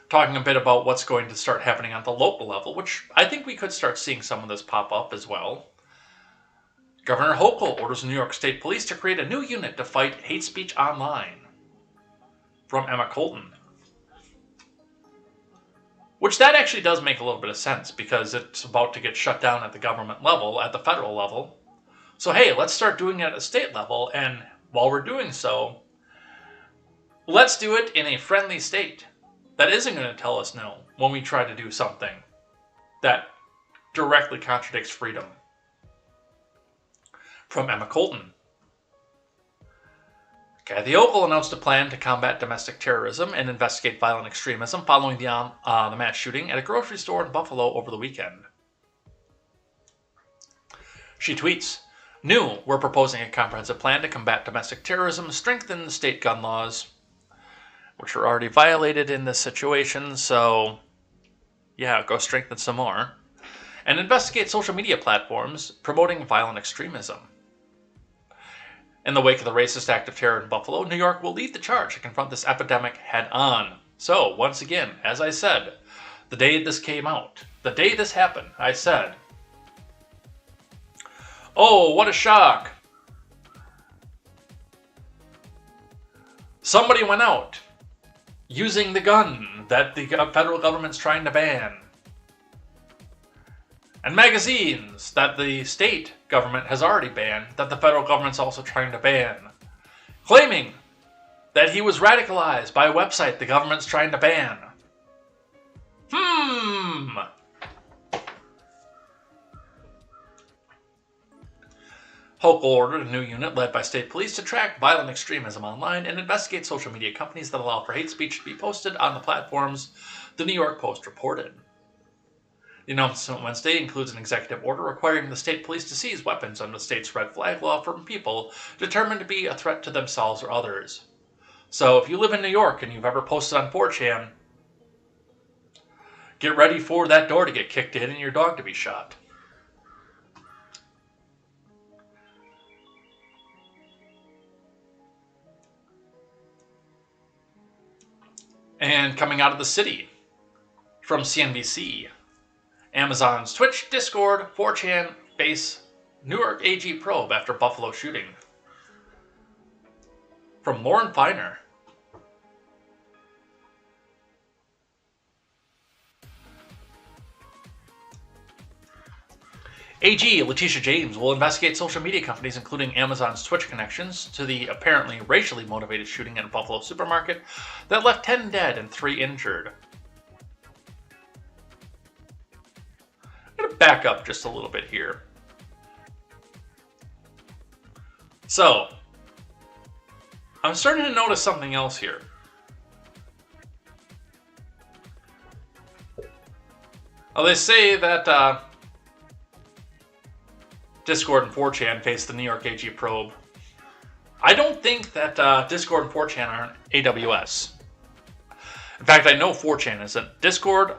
talking a bit about what's going to start happening on the local level, which I think we could start seeing some of this pop up as well. Governor Hochul orders New York State Police to create a new unit to fight hate speech online. From Emma Colton. Which that actually does make a little bit of sense, because it's about to get shut down at the government level, at the federal level. So hey, let's start doing it at the state level, and while we're doing so, let's do it in a friendly state that isn't going to tell us no when we try to do something that directly contradicts freedom. From Emma Colton. Kathy Hochul announced a plan to combat domestic terrorism and investigate violent extremism following the mass shooting at a grocery store in Buffalo over the weekend. She tweets, "New, we're proposing a comprehensive plan to combat domestic terrorism, strengthen the state gun laws," which are already violated in this situation, so yeah, go strengthen some more, and investigate social media platforms promoting violent extremism. In the wake of the racist act of terror in Buffalo, New York will lead the charge to confront this epidemic head on. So, once again, as I said, the day this came out, the day this happened, I said, oh, what a shock. Somebody went out using the gun that the federal government's trying to ban. And magazines that the state government has already banned, that the federal government's also trying to ban. Claiming that he was radicalized by a website the government's trying to ban. Hochul ordered a new unit led by state police to track violent extremism online and investigate social media companies that allow for hate speech to be posted on the platforms, the New York Post reported. The announcement Wednesday includes an executive order requiring the state police to seize weapons under the state's red flag law from people determined to be a threat to themselves or others. So if you live in New York and you've ever posted on 4chan, get ready for that door to get kicked in and your dog to be shot. And coming out of the city, from CNBC, Amazon's Twitch, Discord, 4chan face New York AG probe after Buffalo shooting. From Lauren Feiner. AG Letitia James will investigate social media companies, including Amazon's Twitch connections, to the apparently racially motivated shooting at a Buffalo supermarket that left 10 dead and 3 injured. I'm going to back up just a little bit here. So, I'm starting to notice something else here. Well, they say that Discord and 4chan face the New York AG probe. I don't think that Discord and 4chan are on AWS. In fact, I know 4chan isn't. Discord,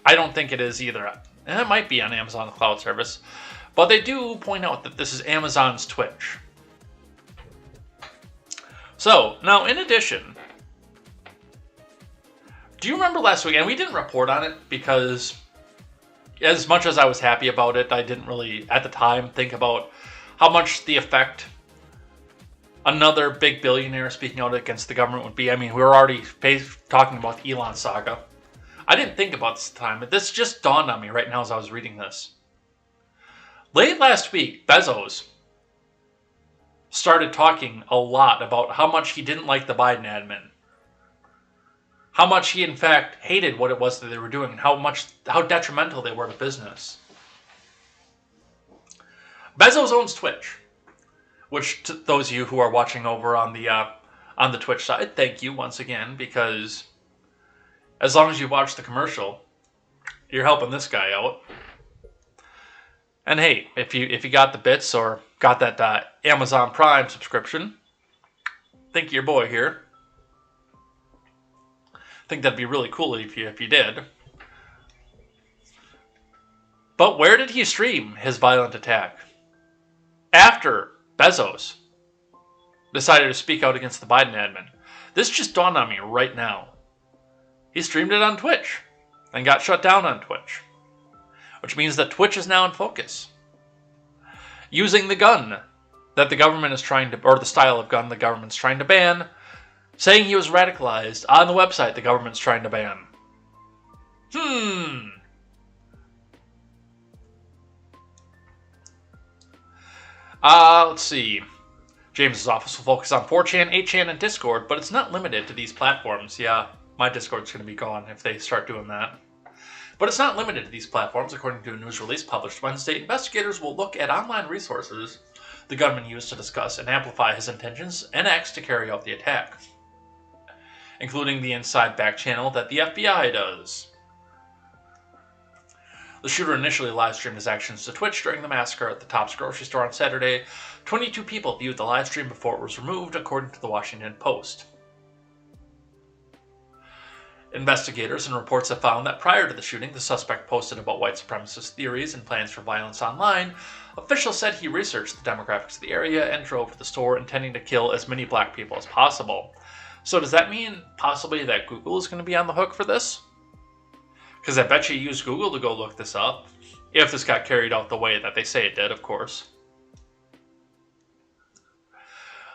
I don't think it is either. And it might be on Amazon Cloud Service. But they do point out that this is Amazon's Twitch. So, now in addition, do you remember last week, and we didn't report on it because as much as I was happy about it, I didn't really, at the time, think about how much the effect another big billionaire speaking out against the government would be. I mean, we were already talking about the Elon saga. I didn't think about this at the time, but this just dawned on me right now as I was reading this. Late last week, Bezos started talking a lot about how much he didn't like the Biden admin. How much he, in fact, hated what it was that they were doing, and how detrimental they were to business. Bezos owns Twitch, which to those of you who are watching over on the Twitch side, thank you once again, because as long as you watch the commercial, you're helping this guy out. And hey, if you got the bits or got that Amazon Prime subscription, think of your boy here. I think that'd be really cool if you did. But where did he stream his violent attack? After Bezos decided to speak out against the Biden admin. This just dawned on me right now. He streamed it on Twitch and got shut down on Twitch. Which means that Twitch is now in focus. Using the gun that the government is trying to, or the style of gun the government's trying to ban, saying he was radicalized on the website the government's trying to ban. Let's see. James's office will focus on 4chan, 8chan, and Discord, but it's not limited to these platforms. Yeah, my Discord's going to be gone if they start doing that. But it's not limited to these platforms. According to a news release published Wednesday, investigators will look at online resources the gunman used to discuss and amplify his intentions and acts to carry out the attack, including the inside back channel that the FBI does. The shooter initially live-streamed his actions to Twitch during the massacre at the Tops grocery store on Saturday. 22 people viewed the live stream before it was removed, according to the Washington Post. Investigators and reports have found that prior to the shooting, the suspect posted about white supremacist theories and plans for violence online. Officials said he researched the demographics of the area and drove to the store intending to kill as many black people as possible. So does that mean possibly that Google is going to be on the hook for this? Because I bet you used Google to go look this up. If this got carried out the way that they say it did, of course.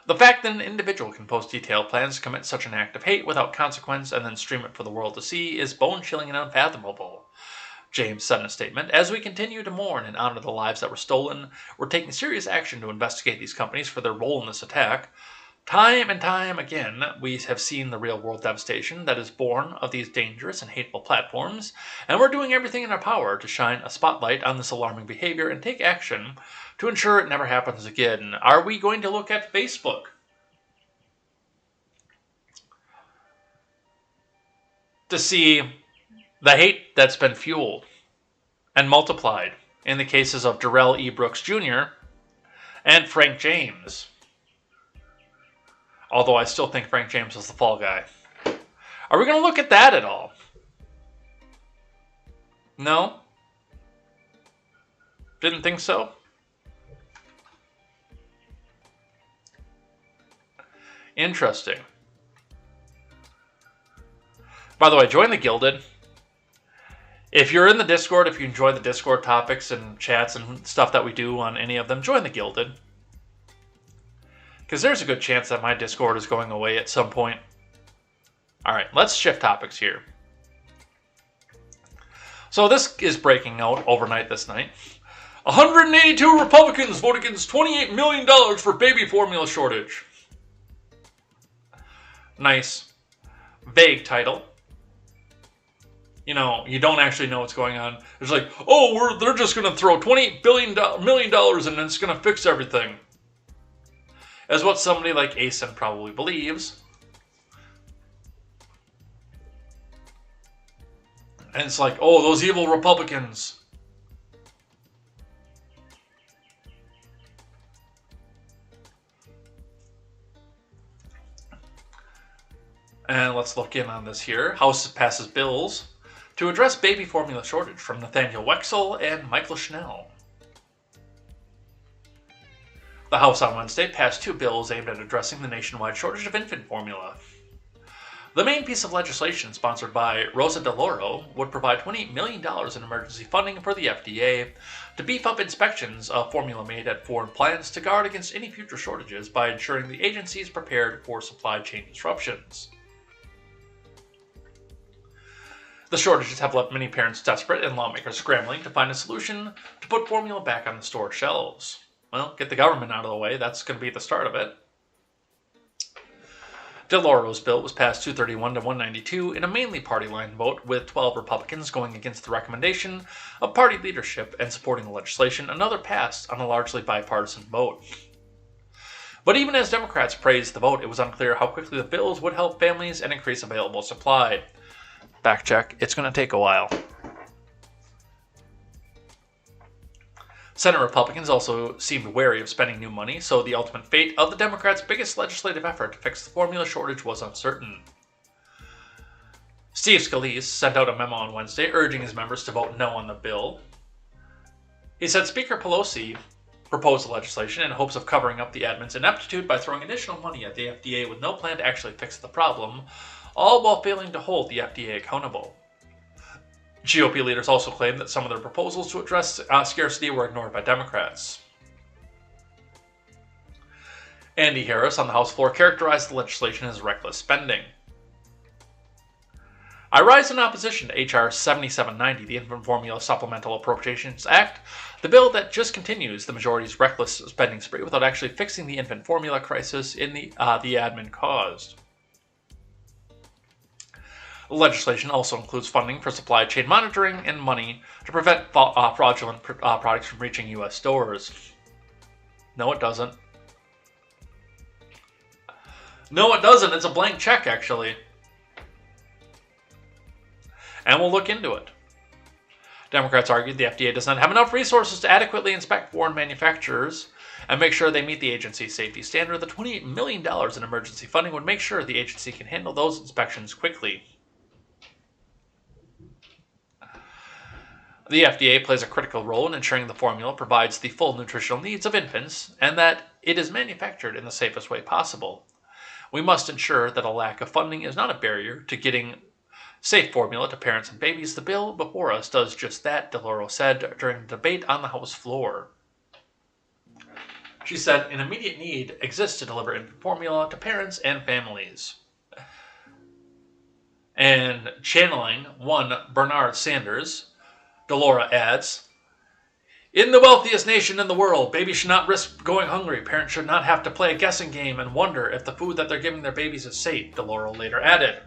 The fact that an individual can post detailed plans to commit such an act of hate without consequence and then stream it for the world to see is bone-chilling and unfathomable, James said in a statement. As we continue to mourn and honor the lives that were stolen, we're taking serious action to investigate these companies for their role in this attack. Time and time again, we have seen the real-world devastation that is born of these dangerous and hateful platforms, and we're doing everything in our power to shine a spotlight on this alarming behavior and take action to ensure it never happens again. Are we going to look at Facebook? To see the hate that's been fueled and multiplied in the cases of Darrell E. Brooks Jr. and Frank James. Although I still think Frank James is the fall guy. Are we going to look at that at all? No? Didn't think so? Interesting. By the way, join the Gilded. If you're in the Discord, if you enjoy the Discord topics and chats and stuff that we do on any of them, join the Gilded. Because there's a good chance that my Discord is going away at some point. Alright, let's shift topics here. So this is breaking out overnight this night. 182 Republicans vote against $28 million for baby formula shortage. Nice. Vague title. You know, you don't actually know what's going on. It's like, oh, they're just going to throw $28 million and it's going to fix everything. is what somebody like Asen probably believes. And it's like, oh, those evil Republicans. And let's look in on this here. House passes bills to address baby formula shortage from Nathaniel Wexel and Michael Schnell. The House on Wednesday passed 2 bills aimed at addressing the nationwide shortage of infant formula. The main piece of legislation, sponsored by Rosa DeLauro, would provide $28 million in emergency funding for the FDA to beef up inspections of formula made at foreign plants to guard against any future shortages by ensuring the agency is prepared for supply chain disruptions. The shortages have left many parents desperate and lawmakers scrambling to find a solution to put formula back on the store shelves. Well, get the government out of the way. That's going to be the start of it. DeLauro's bill was passed 231 to 192 in a mainly party-line vote, with 12 Republicans going against the recommendation of party leadership and supporting the legislation. Another passed on a largely bipartisan vote. But even as Democrats praised the vote, it was unclear how quickly the bills would help families and increase available supply. Back check, it's going to take a while. Senate Republicans also seemed wary of spending new money, so the ultimate fate of the Democrats' biggest legislative effort to fix the formula shortage was uncertain. Steve Scalise sent out a memo on Wednesday urging his members to vote no on the bill. He said Speaker Pelosi proposed the legislation in hopes of covering up the admin's ineptitude by throwing additional money at the FDA with no plan to actually fix the problem, all while failing to hold the FDA accountable. GOP leaders also claimed that some of their proposals to address scarcity were ignored by Democrats. Andy Harris on the House floor characterized the legislation as reckless spending. I rise in opposition to H.R. 7790, the Infant Formula Supplemental Appropriations Act, the bill that just continues the majority's reckless spending spree without actually fixing the infant formula crisis in the admin caused. The legislation also includes funding for supply chain monitoring and money to prevent fraudulent products from reaching U.S. stores. No, it doesn't. No, it doesn't. It's a blank check, actually. And we'll look into it. Democrats argued the FDA does not have enough resources to adequately inspect foreign manufacturers and make sure they meet the agency's safety standard. The $28 million in emergency funding would make sure the agency can handle those inspections quickly. The FDA plays a critical role in ensuring the formula provides the full nutritional needs of infants and that it is manufactured in the safest way possible. We must ensure that a lack of funding is not a barrier to getting safe formula to parents and babies. The bill before us does just that, DeLauro said during the debate on the House floor. She said an immediate need exists to deliver infant formula to parents and families. And channeling one Bernard Sanders, DeLauro adds, in the wealthiest nation in the world, babies should not risk going hungry. Parents should not have to play a guessing game and wonder if the food that they're giving their babies is safe, DeLauro later added.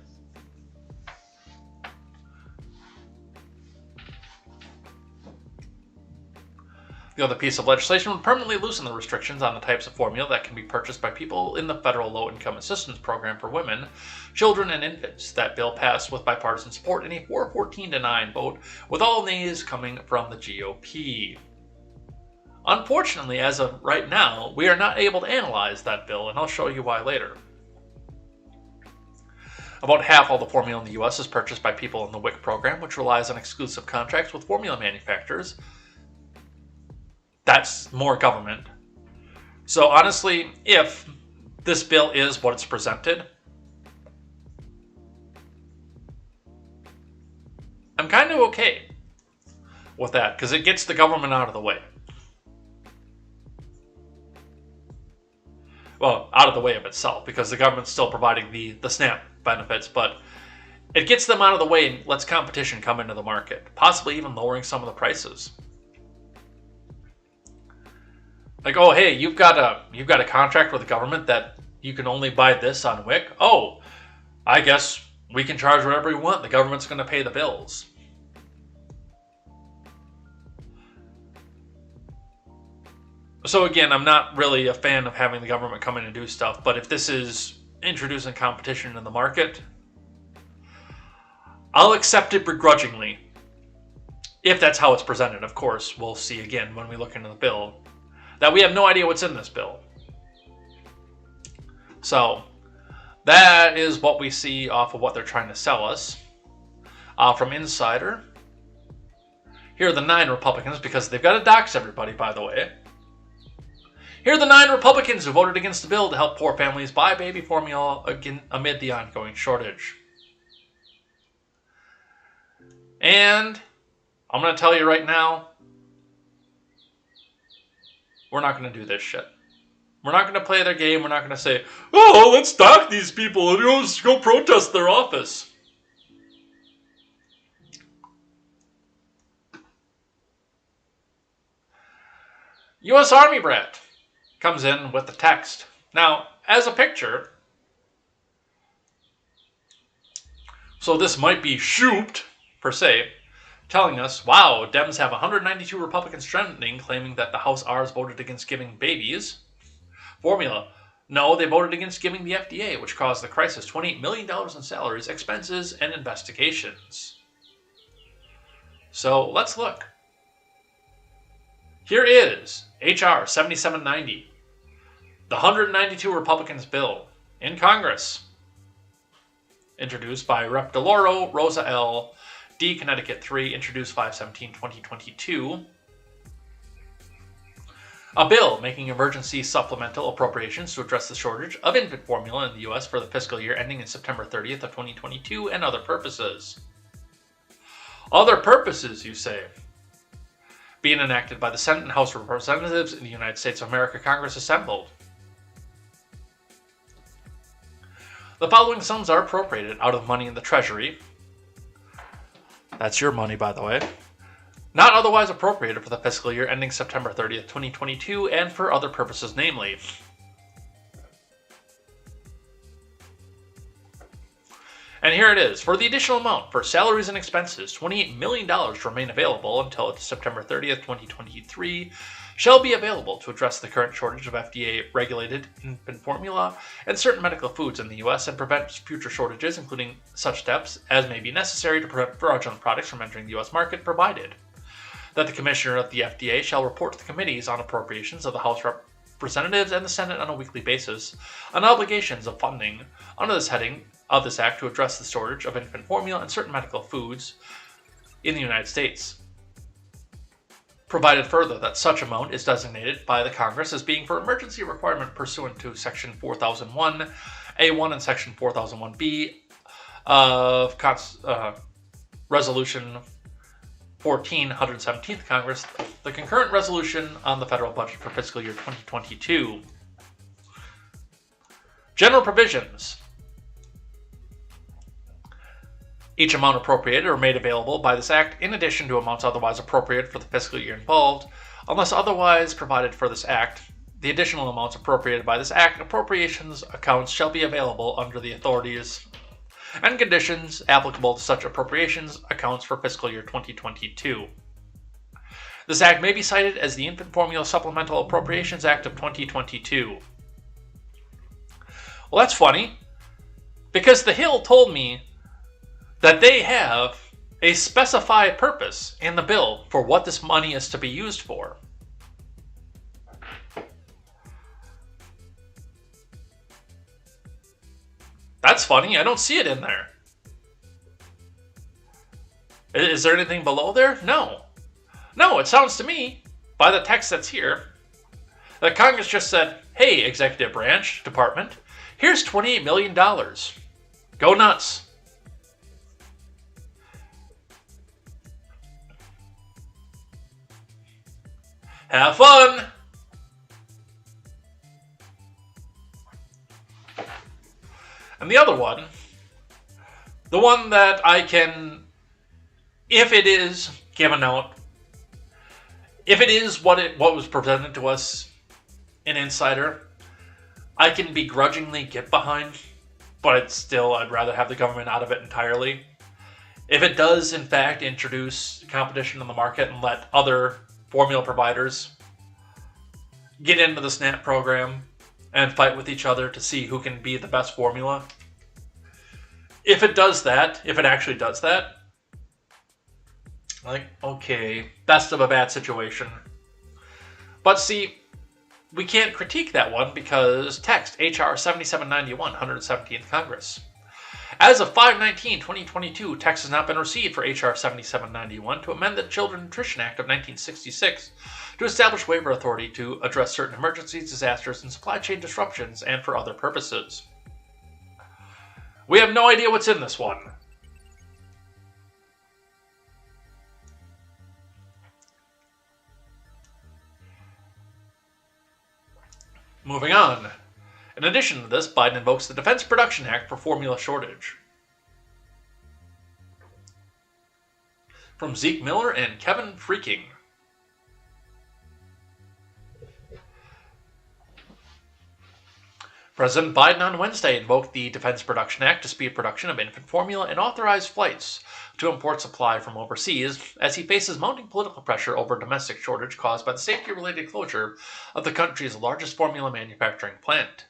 The other piece of legislation would permanently loosen the restrictions on the types of formula that can be purchased by people in the federal low-income assistance program for women, children, and infants. That bill passed with bipartisan support in a 414-9 vote, with all nays coming from the GOP. Unfortunately, as of right now, we are not able to analyze that bill, and I'll show you why later. About half all the formula in the U.S. is purchased by people in the WIC program, which relies on exclusive contracts with formula manufacturers. That's more government. So honestly, if this bill is what it's presented, I'm kind of okay with that because it gets the government out of the way. Well, out of the way of itself because the government's still providing the SNAP benefits, but it gets them out of the way and lets competition come into the market, possibly even lowering some of the prices. Like, oh, hey, you've got a contract with the government that you can only buy this on WIC. Oh, I guess we can charge whatever we want. The government's going to pay the bills. So again, I'm not really a fan of having the government come in and do stuff, but if this is introducing competition in the market, I'll accept it begrudgingly. If that's how it's presented, of course, we'll see again when we look into the bill that we have no idea what's in this bill. So that is what we see off of what they're trying to sell us. From Insider, here are the 9 Republicans, because they've got to dox everybody, by the way. Here are the 9 Republicans who voted against the bill to help poor families buy baby formula amid the ongoing shortage. And I'm going to tell you right now, we're not going to do this shit. We're not going to play their game. We're not going to say, oh, let's dock these people and go protest their office. U.S. Army brat comes in with the text. Now, as a picture, so this might be shooped, per se, telling us, wow, Dems have 192 Republicans trending, claiming that the House R's voted against giving babies formula. No, they voted against giving the FDA, which caused the crisis $28 million in salaries, expenses, and investigations. So let's look. Here is H.R. 7790, the 192 Republicans bill in Congress, introduced by Rep. DeLauro, Rosa L., D. Connecticut 3, introduced 5/17/2022. A bill making emergency supplemental appropriations to address the shortage of infant formula in the U.S. for the fiscal year ending in September 30th of 2022 and other purposes. Other purposes, you say? Being enacted by the Senate and House of Representatives in the United States of America, Congress assembled. The following sums are appropriated out of money in the Treasury. That's your money, by the way. Not otherwise appropriated for the fiscal year ending September 30th, 2022, and for other purposes, namely. And here it is. For the additional amount for salaries and expenses, $28 million to remain available until September 30th, 2023, shall be available to address the current shortage of FDA-regulated infant formula and certain medical foods in the U.S. and prevent future shortages, including such steps as may be necessary to prevent fraudulent products from entering the U.S. market, provided that the Commissioner of the FDA shall report to the Committees on Appropriations of the House Representatives and the Senate on a weekly basis on obligations of funding under this heading of this act to address the shortage of infant formula and certain medical foods in the United States. Provided further that such amount is designated by the Congress as being for emergency requirement pursuant to Section 4001A1 and Section 4001B of Resolution 14, 117th Congress, the concurrent resolution on the federal budget for fiscal year 2022. General provisions. Each amount appropriated or made available by this act, in addition to amounts otherwise appropriated for the fiscal year involved, unless otherwise provided for this act, the additional amounts appropriated by this act, appropriations accounts shall be available under the authorities and conditions applicable to such appropriations accounts for fiscal year 2022. This act may be cited as the Infant Formula Supplemental Appropriations Act of 2022. Well, that's funny, because the Hill told me that they have a specified purpose in the bill for what this money is to be used for. That's funny. I don't see it in there. Is there anything below there? No. No, it sounds to me, by the text that's here, that Congress just said, hey, executive branch, department, here's $28 million. Go nuts. Have fun! And the other one, the one that I can, if it is given out, if it is what was presented to us in Insider, I can begrudgingly get behind, but it's still, I'd rather have the government out of it entirely. If it does, in fact, introduce competition in the market and let other formula providers get into the SNAP program and fight with each other to see who can be the best formula. If it does that, if it actually does that, like, okay, best of a bad situation. But see, we can't critique that one because text H.R. 7791, 117th Congress. As of 5/19/2022, text has not been received for H.R. 7791 to amend the Children's Nutrition Act of 1966 to establish waiver authority to address certain emergencies, disasters, and supply chain disruptions, and for other purposes. We have no idea what's in this one. Moving on. In addition to this, Biden invokes the Defense Production Act for formula shortage. From Zeke Miller and Kevin Freaking. President Biden on Wednesday invoked the Defense Production Act to speed production of infant formula and authorize flights to import supply from overseas as he faces mounting political pressure over a domestic shortage caused by the safety-related closure of the country's largest formula manufacturing plant.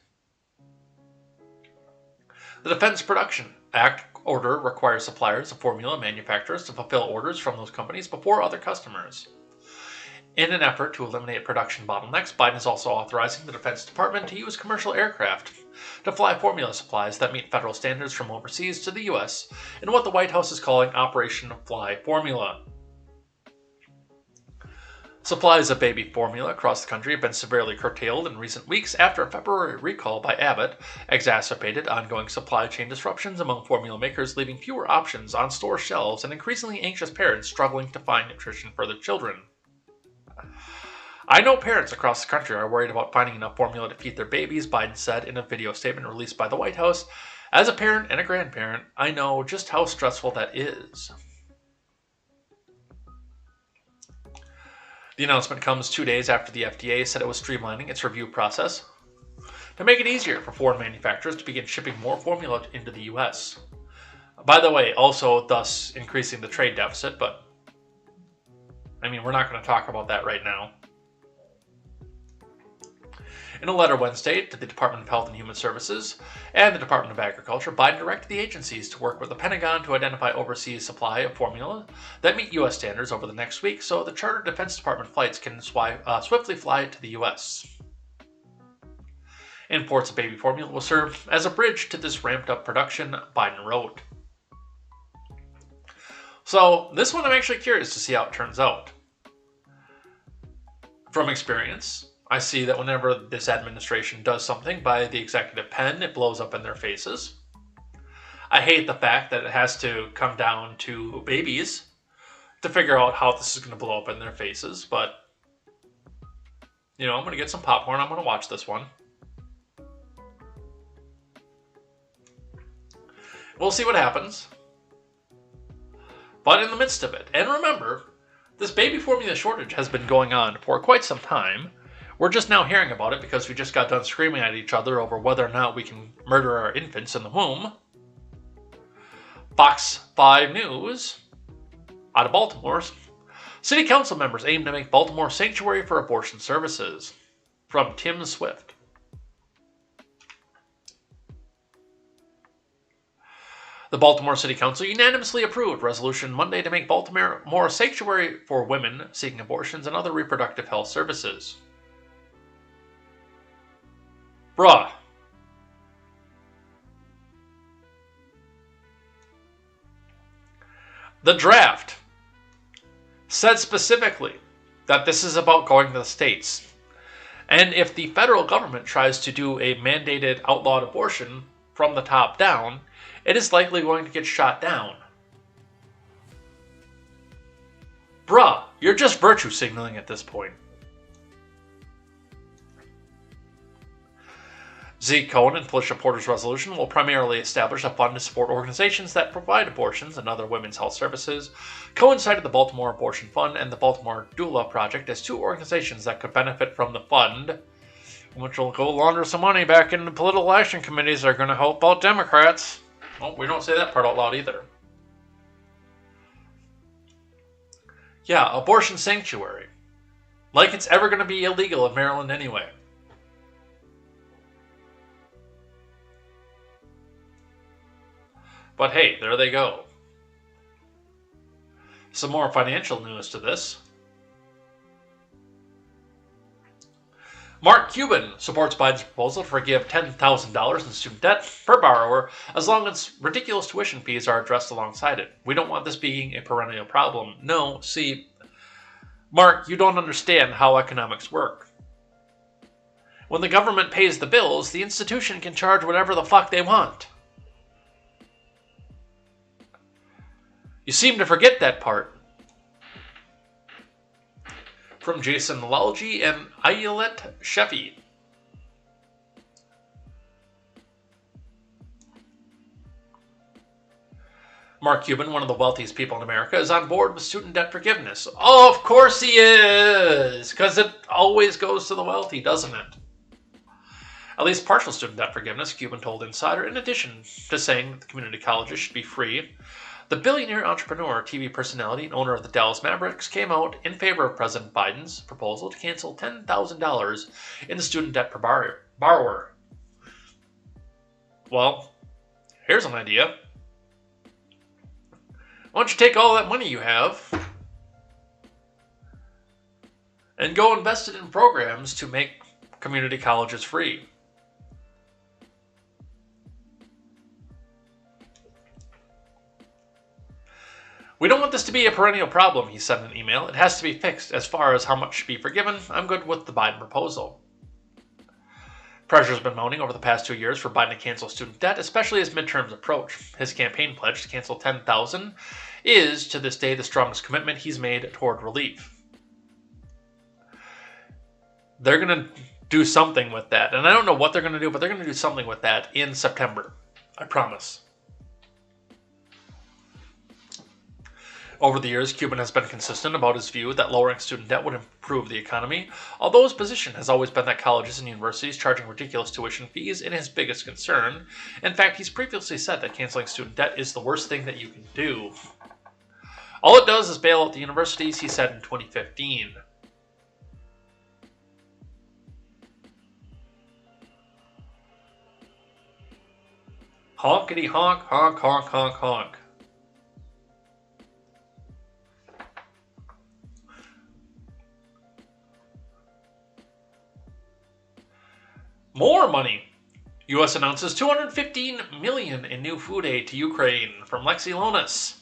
The Defense Production Act order requires suppliers of formula manufacturers to fulfill orders from those companies before other customers. In an effort to eliminate production bottlenecks, Biden is also authorizing the Defense Department to use commercial aircraft to fly formula supplies that meet federal standards from overseas to the U.S. in what the White House is calling Operation Fly Formula. Supplies of baby formula across the country have been severely curtailed in recent weeks after a February recall by Abbott exacerbated ongoing supply chain disruptions among formula makers, leaving fewer options on store shelves and increasingly anxious parents struggling to find nutrition for their children. I know parents across the country are worried about finding enough formula to feed their babies, Biden said in a video statement released by the White House. As a parent and a grandparent, I know just how stressful that is. The announcement comes 2 days after the FDA said it was streamlining its review process to make it easier for foreign manufacturers to begin shipping more formula into the U.S. By the way, also thus increasing the trade deficit, but I mean, we're not going to talk about that right now. In a letter Wednesday to the Department of Health and Human Services and the Department of Agriculture, Biden directed the agencies to work with the Pentagon to identify overseas supply of formula that meet U.S. standards over the next week so the chartered Defense Department flights can swiftly fly to the U.S. Imports of baby formula will serve as a bridge to this ramped-up production, Biden wrote. So, this one I'm actually curious to see how it turns out. From experience, I see that whenever this administration does something by the executive pen, it blows up in their faces. I hate the fact that it has to come down to babies to figure out how this is going to blow up in their faces, but, you know, I'm going to get some popcorn. I'm going to watch this one. We'll see what happens. But in the midst of it, and remember, this baby formula shortage has been going on for quite some time. We're just now hearing about it because we just got done screaming at each other over whether or not we can murder our infants in the womb. Fox 5 News, out of Baltimore, city council members aim to make Baltimore sanctuary for abortion services. From Tim Swift. The Baltimore City Council unanimously approved resolution Monday to make Baltimore more a sanctuary for women seeking abortions and other reproductive health services. Bruh. The draft said specifically that this is about going to the states. And if the federal government tries to do a mandated outlawed abortion from the top down, it is likely going to get shot down. Bruh, you're just virtue signaling at this point. Zeke Cohen and Felicia Porter's resolution will primarily establish a fund to support organizations that provide abortions and other women's health services. Cohen cited the Baltimore Abortion Fund and the Baltimore Doula Project as two organizations that could benefit from the fund, which will go launder some money back into political action committees that are going to help out Democrats. Well, we don't say that part out loud either. Yeah, abortion sanctuary. Like it's ever going to be illegal in Maryland anyway. But hey, there they go. Some more financial news to this. Mark Cuban supports Biden's proposal to forgive $10,000 in student debt per borrower as long as ridiculous tuition fees are addressed alongside it. We don't want this being a perennial problem. No, see, Mark, you don't understand how economics work. When the government pays the bills, the institution can charge whatever the fuck they want. You seem to forget that part. From Jason Lalji and Ayelet Sheffy. Mark Cuban, one of the wealthiest people in America, is on board with student debt forgiveness. Oh, of course he is! Because it always goes to the wealthy, doesn't it? At least partial student debt forgiveness, Cuban told Insider, in addition to saying that the community colleges should be free. The billionaire entrepreneur, TV personality, and owner of the Dallas Mavericks came out in favor of President Biden's proposal to cancel $10,000 in the student debt per borrower. Well, here's an idea. Why don't you take all that money you have and go invest it in programs to make community colleges free? We don't want this to be a perennial problem, he said in an email. It has to be fixed. As far as how much should be forgiven, I'm good with the Biden proposal. Pressure has been mounting over the past 2 years for Biden to cancel student debt, especially as midterms approach. His campaign pledge to cancel $10,000 is, to this day, the strongest commitment he's made toward relief. They're going to do something with that. And I don't know what they're going to do, but they're going to do something with that in September. I promise. Over the years, Cuban has been consistent about his view that lowering student debt would improve the economy, although his position has always been that colleges and universities charging ridiculous tuition fees is his biggest concern. In fact, he's previously said that canceling student debt is the worst thing that you can do. All it does is bail out the universities, he said in 2015. Honkity honk, honk, honk, honk, honk. More money. U.S. announces $215 million in new food aid to Ukraine. From Lexi Lonis.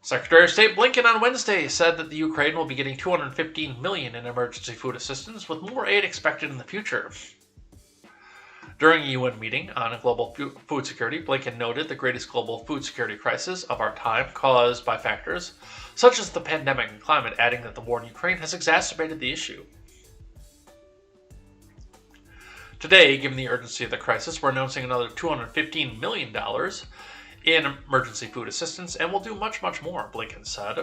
Secretary of State Blinken on Wednesday said that the Ukraine will be getting $215 million in emergency food assistance, with more aid expected in the future. During a UN meeting on global food security, Blinken noted the greatest global food security crisis of our time caused by factors such as the pandemic and climate, adding that the war in Ukraine has exacerbated the issue. Today, given the urgency of the crisis, we're announcing another $215 million in emergency food assistance, and we'll do much, much more, Blinken said.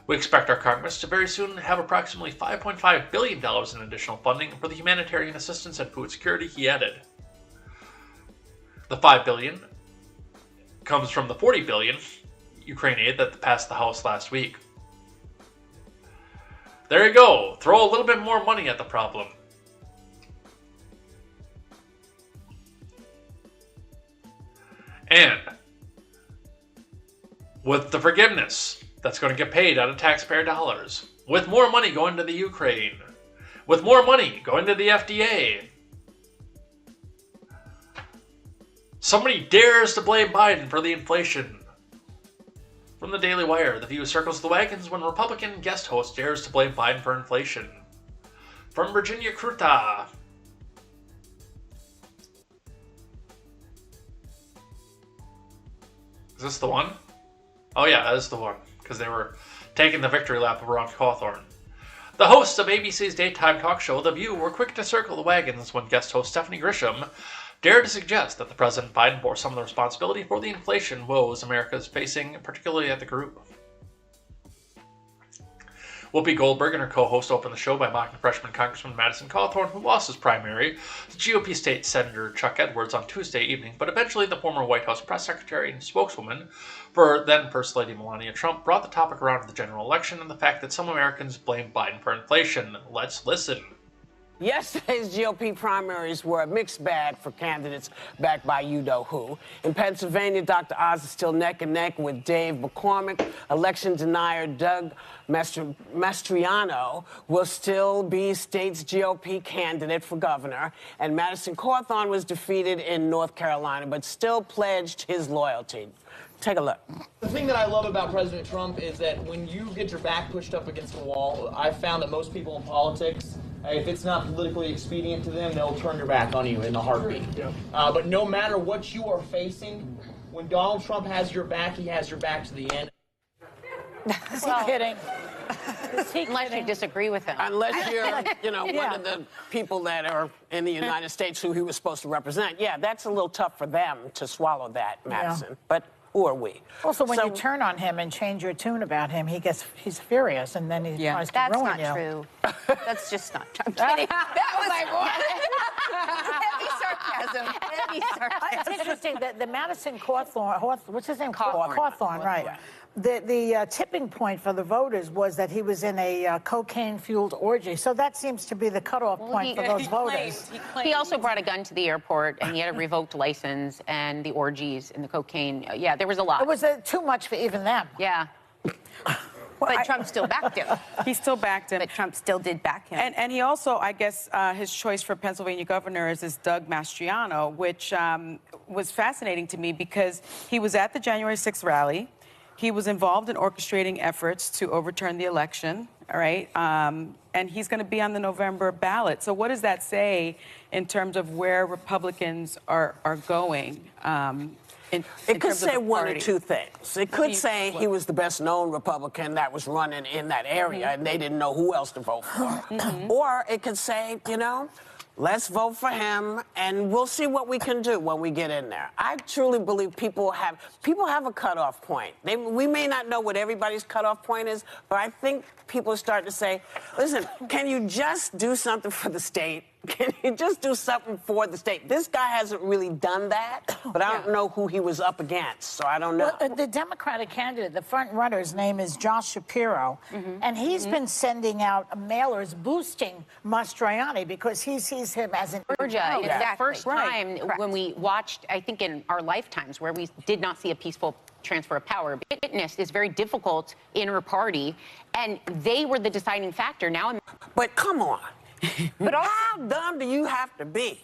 We expect our Congress to very soon have approximately $5.5 billion in additional funding for the humanitarian assistance and food security, he added. The $5 billion comes from the $40 billion Ukraine aid that passed the House last week. There you go. Throw a little bit more money at the problem. And with the forgiveness that's going to get paid out of taxpayer dollars, with more money going to the Ukraine, with more money going to the FDA, somebody dares to blame Biden for the inflation. From the Daily Wire, The View circles the wagons when Republican guest host dares to blame Biden for inflation. From Virginia Kruta. Is this the one? Oh yeah, that is the one, because they were taking the victory lap around Cawthorn. The hosts of ABC's daytime talk show, The View, were quick to circle the wagons when guest host Stephanie Grisham dared to suggest that the President Biden bore some of the responsibility for the inflation woes America is facing, particularly at the group. Whoopi Goldberg and her co-host opened the show by mocking freshman Congressman Madison Cawthorn, who lost his primary to GOP State Senator Chuck Edwards on Tuesday evening, but eventually the former White House press secretary and spokeswoman for then First Lady Melania Trump brought the topic around to the general election and the fact that some Americans blame Biden for inflation. Let's listen. Yesterday's GOP primaries were a mixed bag for candidates backed by you-know-who. In Pennsylvania, Dr. Oz is still neck and neck with Dave McCormick. Election denier Doug Mastriano will still be state's GOP candidate for governor. And Madison Cawthorn was defeated in North Carolina, but still pledged his loyalty. Take a look. The thing that I love about President Trump is that when you get your back pushed up against the wall, I've found that most people in politics, if it's not politically expedient to them, they'll turn their back on you in a heartbeat. Yeah. But no matter what you are facing, when Donald Trump has your back, he has your back to the end. Is he kidding? Unless you disagree with him. Unless you're, one of the people that are in the United States who he was supposed to represent. Yeah, that's a little tough for them to swallow that, Madison. Yeah. But who are we? Also, when you turn on him and change your tune about him, he's furious, and then he tries to ruin you. That's not true. That's just not true. I'm kidding. That was like, what? Heavy sarcasm. Heavy sarcasm. It's interesting that the Madison Cawthorn, what's his name? Cawthorn, right. Yeah. The tipping point for the voters was that he was in a cocaine-fueled orgy. So that seems to be the cutoff point for those voters. He also brought a gun to the airport, and he had a revoked license, and the orgies and the cocaine. Yeah, there was a lot. It was too much for even them. Yeah. But Trump still backed him. He still backed him. But Trump still did back him. And he also, I guess, his choice for Pennsylvania governor is Doug Mastriano, which was fascinating to me because he was at the January 6th rally. He was involved in orchestrating efforts to overturn the election, all right? And he's going to be on the November ballot. So what does that say in terms of where Republicans are going? It could say one or two things. It could say he was the best-known Republican that was running in that area, and they didn't know who else to vote for. Or it could say, let's vote for him, and we'll see what we can do when we get in there. I truly believe people have a cutoff point. We may not know what everybody's cutoff point is, but I think people are starting to say, listen, can you just do something for the state? Can you just do something for the state? This guy hasn't really done that, but I don't know who he was up against, so I don't know. Well, the Democratic candidate, the front runner's name is Josh Shapiro, and he's been sending out mailers boosting Mastriani because he sees him as an... Georgia, it's the first time when we watched, I think in our lifetimes, where we did not see a peaceful transfer of power. Witness is very difficult in her party, and they were the deciding factor. Now, but come on. But how dumb do you have to be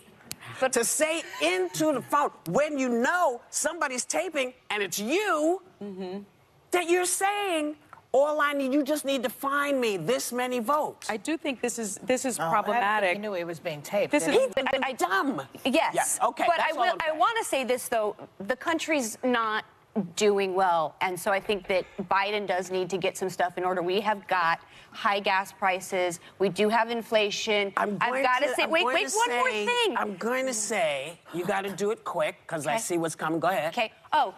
to say into the phone when you know somebody's taping and it's you that you're saying, all I need, you just need to find me this many votes? I do think this is problematic. He knew he was being taped. This is dumb. Yes. Yeah, okay. But I want to say this, though. The country's not doing well. And so I think that Biden does need to get some stuff in order. We have got high gas prices. We do have inflation. I've got to say, wait, one more thing. I'm going to say, you got to do it quick because I see what's coming. Go ahead. Okay. Oh,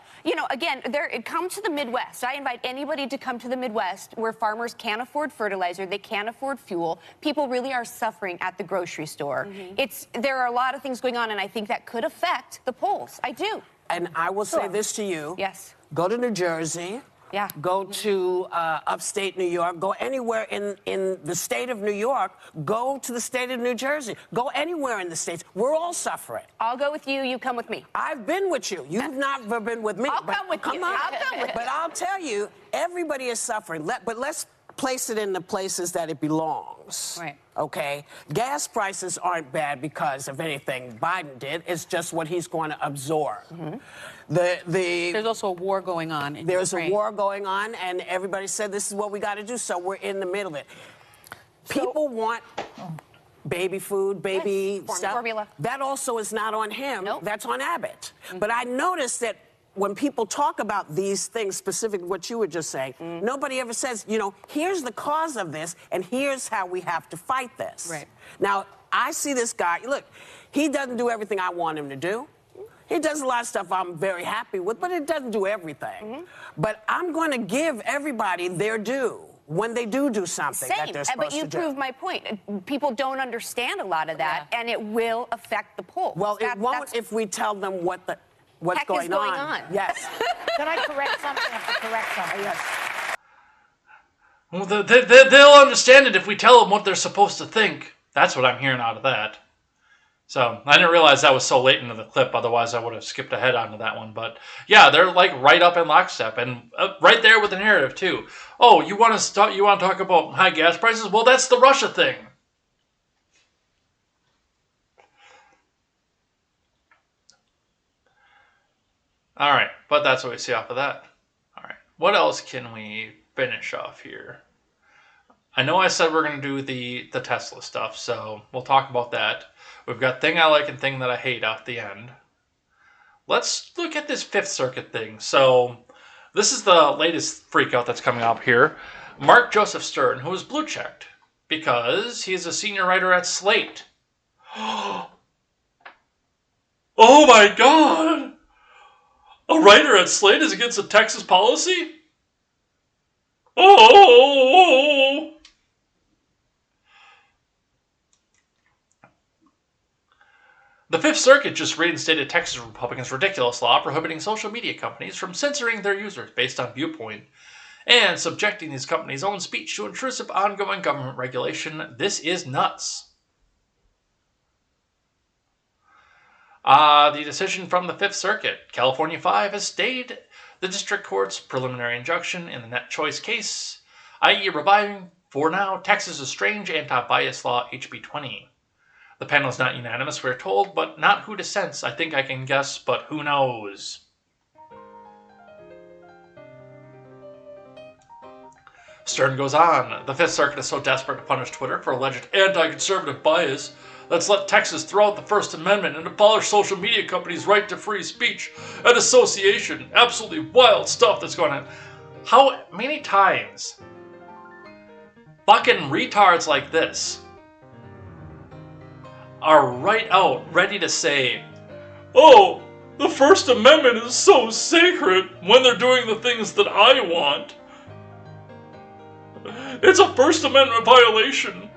again, come to the Midwest. I invite anybody to come to the Midwest where farmers can't afford fertilizer. They can't afford fuel. People really are suffering at the grocery store. There are a lot of things going on, and I think that could affect the polls. I do. And I will say this to you. Yes. Go to New Jersey. Yeah. Go to upstate New York. Go anywhere in the state of New York. Go to the state of New Jersey. Go anywhere in the states. We're all suffering. I'll go with you. You come with me. I've been with you. You've not been with me. I'll come with you. I'll come with you. But I'll tell you, everybody is suffering. But let's place it in the places that it belongs. Right. Okay? Gas prices aren't bad because of anything Biden did. It's just what he's going to absorb. There's also a war going on in Ukraine. A war going on, and everybody said this is what we got to do, so we're in the middle of it. People want baby food, baby stuff. Formula. That also is not on him. Nope. That's on Abbott. But I noticed that when people talk about these things, specifically what you were just saying, nobody ever says, here's the cause of this, and here's how we have to fight this. Right. Now, I see this guy, look, he doesn't do everything I want him to do. He does a lot of stuff I'm very happy with, but it doesn't do everything. But I'm going to give everybody their due. when they do something that Same, they're supposed but you to do. prove my point. People don't understand a lot of that, and it will affect the polls. Well, it won't if we tell them what's heck going is going on. Yes. Can I correct something? I have to correct something. Yes. Well, they'll understand it if we tell them what they're supposed to think. That's what I'm hearing out of that. So, I didn't realize that was so late into the clip, otherwise I would have skipped ahead onto that one. But, yeah, they're like right up in lockstep, and right there with the narrative, too. Oh, you want to talk about high gas prices? Well, that's the Russia thing. All right, but that's what we see off of that. All right, what else can we finish off here? I know I said we're going to do the Tesla stuff, so we'll talk about that. We've got thing I like and thing that I hate off the end. Let's look at this Fifth Circuit thing. So this is the latest freakout that's coming up here. Mark Joseph Stern, who was blue-checked because he's a senior writer at Slate. Oh my God! A writer at Slate is against a Texas policy? Oh! The Fifth Circuit just reinstated Texas Republicans' ridiculous law prohibiting social media companies from censoring their users based on viewpoint and subjecting these companies' own speech to intrusive ongoing government regulation. This is nuts. The decision from the Fifth Circuit. California 5 has stayed the district court's preliminary injunction in the net choice case, i.e. reviving, for now, Texas's strange anti-bias law, HB 20. The panel is not unanimous, we're told, but not who dissents. I think I can guess, but who knows? Stern goes on. The Fifth Circuit is so desperate to punish Twitter for alleged anti-conservative bias, let's let Texas throw out the First Amendment and abolish social media companies' right to free speech and association. Absolutely wild stuff that's going on. How many times fucking retards like this are right out ready to say, oh, the First Amendment is so sacred when they're doing the things that I want. It's a First Amendment violation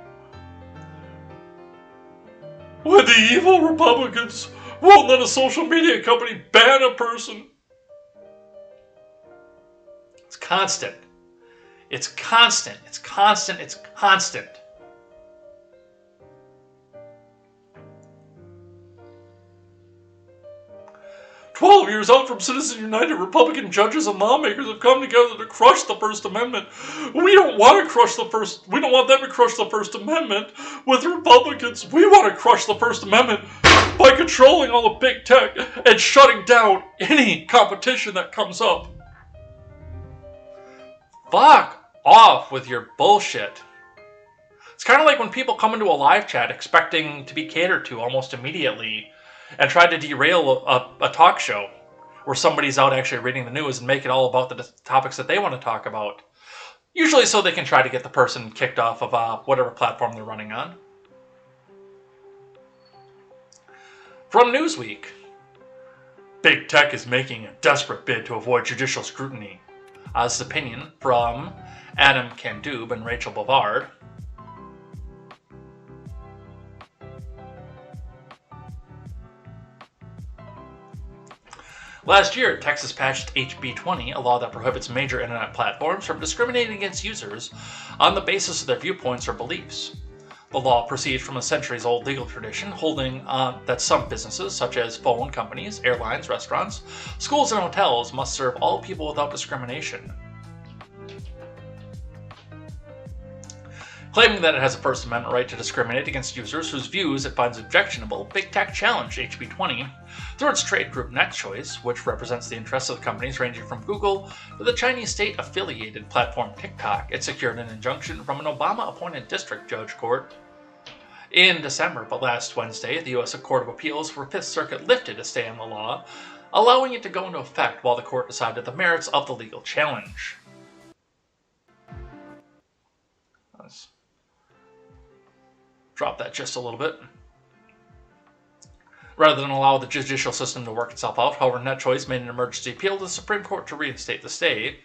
when the evil Republicans won't let a social media company ban a person. It's constant. It's constant. It's constant. It's constant. "12 years out from Citizens United, Republican judges and lawmakers have come together to crush the First Amendment. We don't want to crush we don't want them to crush the First Amendment with Republicans. We want to crush the First Amendment by controlling all the big tech and shutting down any competition that comes up." Fuck off with your bullshit. It's kind of like when people come into a live chat expecting to be catered to almost immediately and try to derail a talk show where somebody's out actually reading the news and make it all about the topics that they want to talk about. Usually so they can try to get the person kicked off of whatever platform they're running on. From Newsweek, big tech is making a desperate bid to avoid judicial scrutiny. This is opinion from Adam Kandub and Rachel Bovard. Last year, Texas passed HB 20, a law that prohibits major internet platforms from discriminating against users on the basis of their viewpoints or beliefs. The law proceeds from a centuries-old legal tradition holding that some businesses, such as phone companies, airlines, restaurants, schools, and hotels, must serve all people without discrimination. Claiming that it has a First Amendment right to discriminate against users whose views it finds objectionable, Big Tech challenged HB 20 through its trade group NetChoice, which represents the interests of companies ranging from Google to the Chinese state-affiliated platform TikTok. It secured an injunction from an Obama-appointed district judge court in December, but last Wednesday, the U.S. Court of Appeals for Fifth Circuit lifted a stay on the law, allowing it to go into effect while the court decided the merits of the legal challenge. Let's drop that just a little bit. Rather than allow the judicial system to work itself out, however, NetChoice made an emergency appeal to the Supreme Court to reinstate the stay,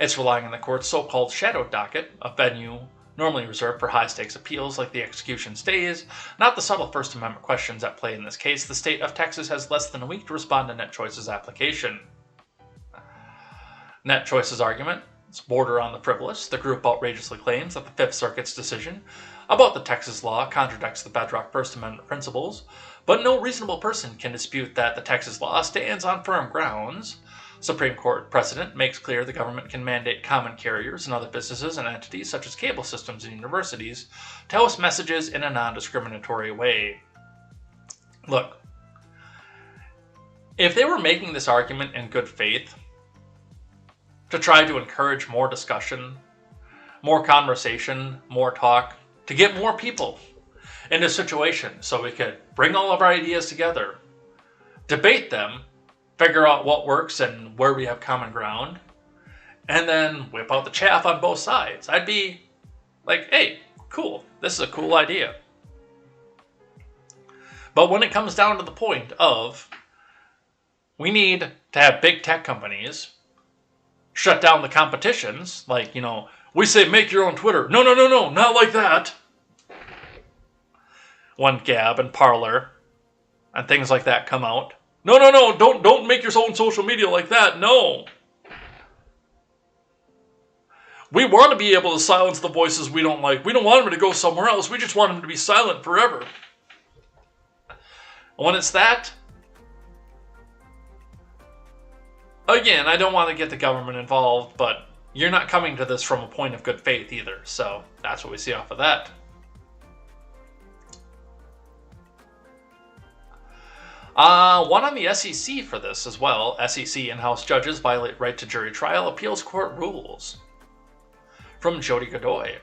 It's relying on the court's so-called shadow docket, a venue normally reserved for high-stakes appeals like the execution stays, not the subtle First Amendment questions at play in this case. The state of Texas has less than a week to respond to NetChoice's application. NetChoice's argument is border on the frivolous. The group outrageously claims that the Fifth Circuit's decision about the Texas law contradicts the bedrock First Amendment principles, but no reasonable person can dispute that the Texas law stands on firm grounds. Supreme Court precedent makes clear the government can mandate common carriers and other businesses and entities such as cable systems and universities to host messages in a non-discriminatory way. Look, if they were making this argument in good faith to try to encourage more discussion, more conversation, more talk, to get more people in a situation so we could bring all of our ideas together, debate them, figure out what works and where we have common ground, and then whip out the chaff on both sides, I'd be like, hey, cool, this is a cool idea. But when it comes down to the point of we need to have big tech companies shut down the competitions, like, we say make your own Twitter. No, not like that. When Gab and Parler and things like that come out. No, don't make your own social media like that, no. We want to be able to silence the voices we don't like. We don't want them to go somewhere else. We just want them to be silent forever. When it's that, again, I don't want to get the government involved, but you're not coming to this from a point of good faith either, so that's what we see off of that. One on the SEC for this as well. SEC in-house judges violate right to jury trial. Appeals court rules. From Jody Godoy.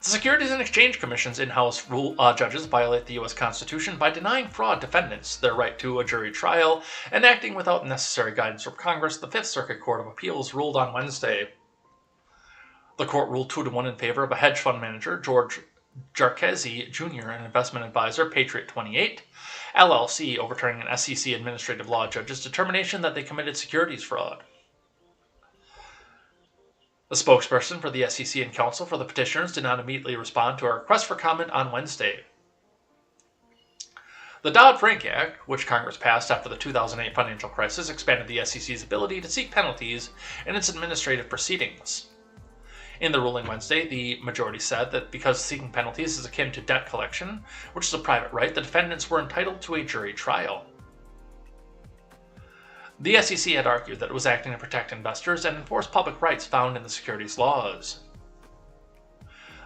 The Securities and Exchange Commission's in-house judges violate the U.S. Constitution by denying fraud defendants their right to a jury trial and acting without necessary guidance from Congress. The Fifth Circuit Court of Appeals ruled on Wednesday. The court ruled 2-1 in favor of a hedge fund manager, George Jarchese Jr., an investment advisor, Patriot 28, LLC, overturning an SEC administrative law judge's determination that they committed securities fraud. The spokesperson for the SEC and counsel for the petitioners did not immediately respond to our request for comment on Wednesday. The Dodd-Frank Act, which Congress passed after the 2008 financial crisis, expanded the SEC's ability to seek penalties in its administrative proceedings. In the ruling Wednesday, the majority said that because seeking penalties is akin to debt collection, which is a private right, the defendants were entitled to a jury trial. The SEC had argued that it was acting to protect investors and enforce public rights found in the securities laws.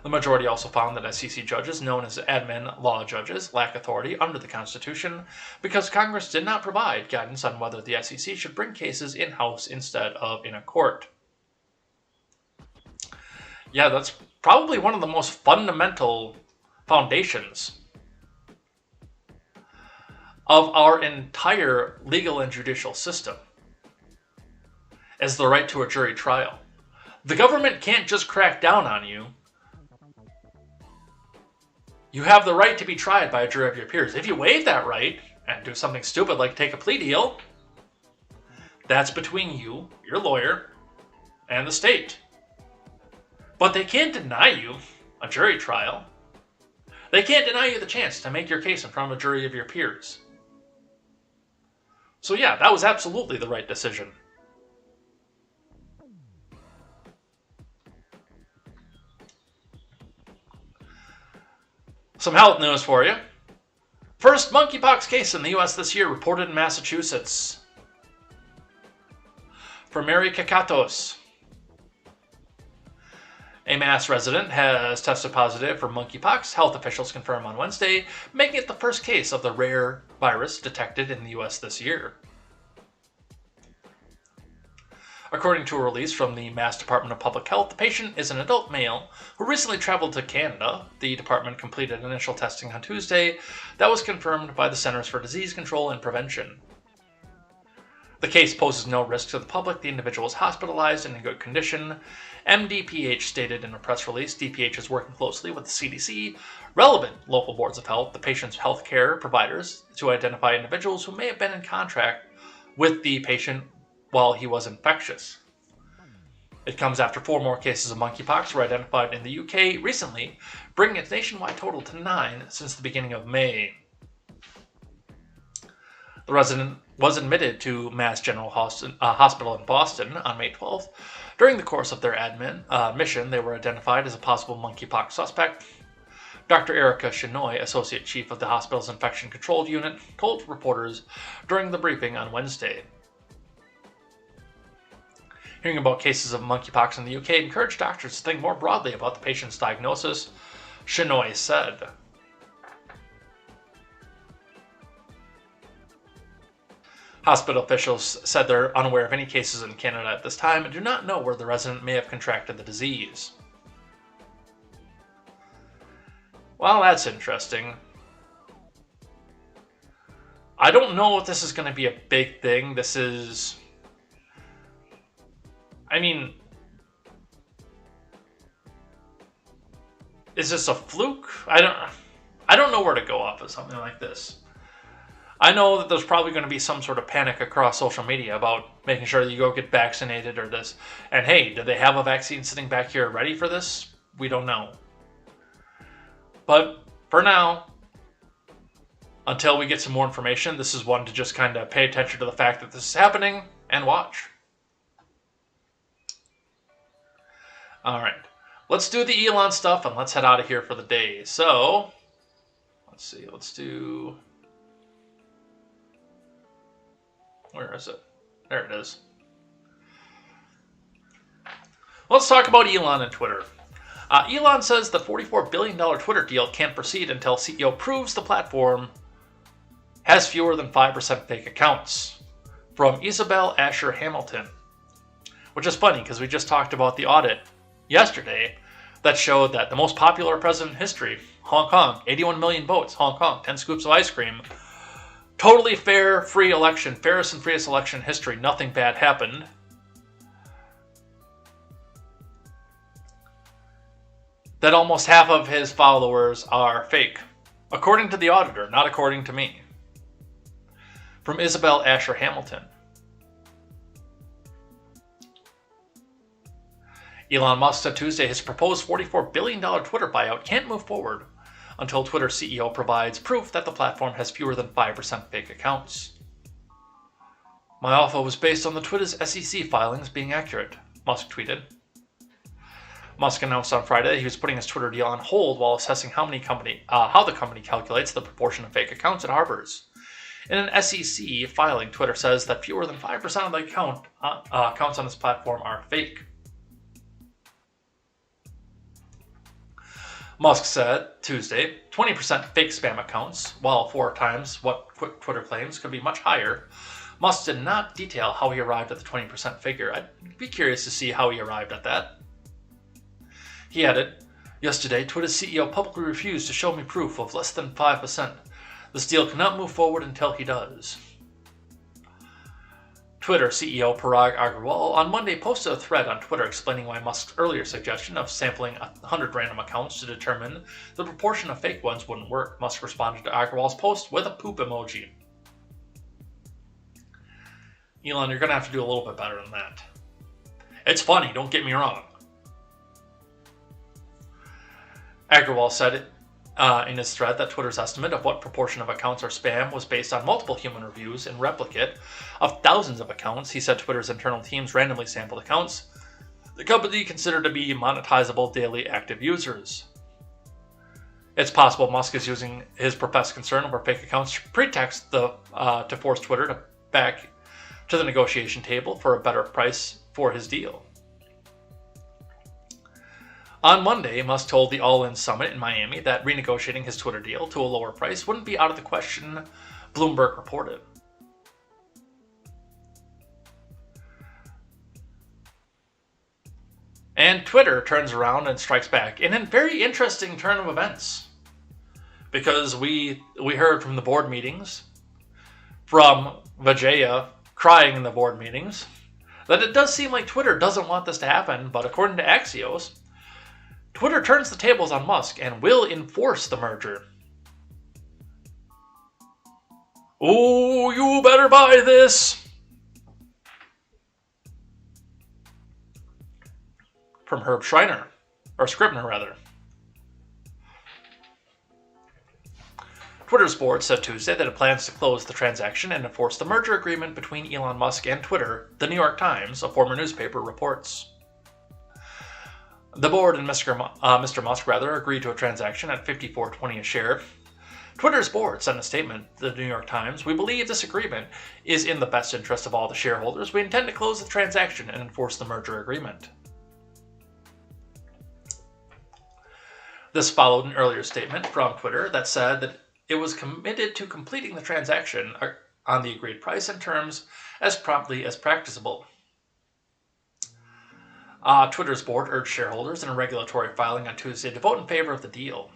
The majority also found that SEC judges, known as admin law judges, lack authority under the Constitution because Congress did not provide guidance on whether the SEC should bring cases in-house instead of in a court. Yeah, that's probably one of the most fundamental foundations of our entire legal and judicial system, is the right to a jury trial. The government can't just crack down on you. You have the right to be tried by a jury of your peers. If you waive that right and do something stupid like take a plea deal, that's between you, your lawyer, and the state. But they can't deny you a jury trial. They can't deny you the chance to make your case in front of a jury of your peers. So yeah, that was absolutely the right decision. Some health news for you. First monkeypox case in the U.S. this year reported in Massachusetts. For Mary Kakatos. A Mass resident has tested positive for monkeypox, health officials confirmed on Wednesday, making it the first case of the rare virus detected in the U.S. this year. According to a release from the Mass Department of Public Health, the patient is an adult male who recently traveled to Canada. The department completed initial testing on Tuesday that was confirmed by the Centers for Disease Control and Prevention. The case poses no risk to the public. The individual is hospitalized and in good condition. MDPH stated in a press release, DPH is working closely with the CDC, relevant local boards of health, the patient's health care providers to identify individuals who may have been in contact with the patient while he was infectious. It comes after 4 more cases of monkeypox were identified in the UK recently, bringing its nationwide total to 9 since the beginning of May. The resident was admitted to Mass General Hospital in Boston on May 12th. During the course of their admission, they were identified as a possible monkeypox suspect. Dr. Erica Shinoy, Associate Chief of the hospital's Infection Control Unit, told reporters during the briefing on Wednesday. Hearing about cases of monkeypox in the UK encouraged doctors to think more broadly about the patient's diagnosis, Shinoy said. Hospital officials said they're unaware of any cases in Canada at this time and do not know where the resident may have contracted the disease. Well, that's interesting. I don't know if this is going to be a big thing. This is... I mean... Is this a fluke? I don't know where to go off of something like this. I know that there's probably going to be some sort of panic across social media about making sure that you go get vaccinated or this. And hey, do they have a vaccine sitting back here ready for this? We don't know. But for now, until we get some more information, this is one to just kind of pay attention to the fact that this is happening and watch. Alright, let's do the Elon stuff and let's head out of here for the day. So, let's see, let's do... Where is it? There it is. Let's talk about Elon and Twitter. Elon says the $44 billion Twitter deal can't proceed until CEO proves the platform has fewer than 5% fake accounts. From Isabel Asher Hamilton. Which is funny because we just talked about the audit yesterday that showed that the most popular president in history, Hong Kong, 81 million votes, Hong Kong, 10 scoops of ice cream, totally fair, free election, fairest and freest election in history, nothing bad happened. That almost half of his followers are fake. According to the auditor, not according to me. From Isabel Asher Hamilton. Elon Musk said Tuesday his proposed $44 billion Twitter buyout can't move forward until Twitter CEO provides proof that the platform has fewer than 5% fake accounts. My offer was based on the Twitter's SEC filings being accurate, Musk tweeted. Musk announced on Friday that he was putting his Twitter deal on hold while assessing how the company calculates the proportion of fake accounts it harbors. In an SEC filing, Twitter says that fewer than 5% of the accounts on its platform are fake. Musk said Tuesday 20% fake spam accounts, while 4 times what Twitter claims could be much higher. Musk did not detail how he arrived at the 20% figure. I'd be curious to see how he arrived at that. He added, yesterday, Twitter's CEO publicly refused to show me proof of less than 5%. This deal cannot move forward until he does. Twitter CEO Parag Agrawal on Monday posted a thread on Twitter explaining why Musk's earlier suggestion of sampling 100 random accounts to determine the proportion of fake ones wouldn't work. Musk responded to Agrawal's post with a poop emoji. Elon, you're going to have to do a little bit better than that. It's funny, don't get me wrong. Agrawal said in his thread that Twitter's estimate of what proportion of accounts are spam was based on multiple human reviews and replicate of thousands of accounts. He said Twitter's internal teams randomly sampled accounts the company considered to be monetizable daily active users. It's possible Musk is using his professed concern over fake accounts to pretext to force Twitter back to the negotiation table for a better price for his deal. On Monday, Musk told the All In Summit in Miami that renegotiating his Twitter deal to a lower price wouldn't be out of the question, Bloomberg reported. And Twitter turns around and strikes back in a very interesting turn of events. Because we heard from the board meetings, from Vijaya crying in the board meetings, that it does seem like Twitter doesn't want this to happen, but according to Axios, Twitter turns the tables on Musk and will enforce the merger. Oh, you better buy this! from Herb Schreiner, or Scribner rather. Twitter's board said Tuesday that it plans to close the transaction and enforce the merger agreement between Elon Musk and Twitter, the New York Times, a former newspaper, reports. The board and Mr. Musk agreed to a transaction at $54.20 a share. Twitter's board sent a statement to the New York Times. We believe this agreement is in the best interest of all the shareholders. We intend to close the transaction and enforce the merger agreement. This followed an earlier statement from Twitter that said that it was committed to completing the transaction on the agreed price and terms as promptly as practicable. Twitter's board urged shareholders in a regulatory filing on Tuesday to vote in favor of the deal.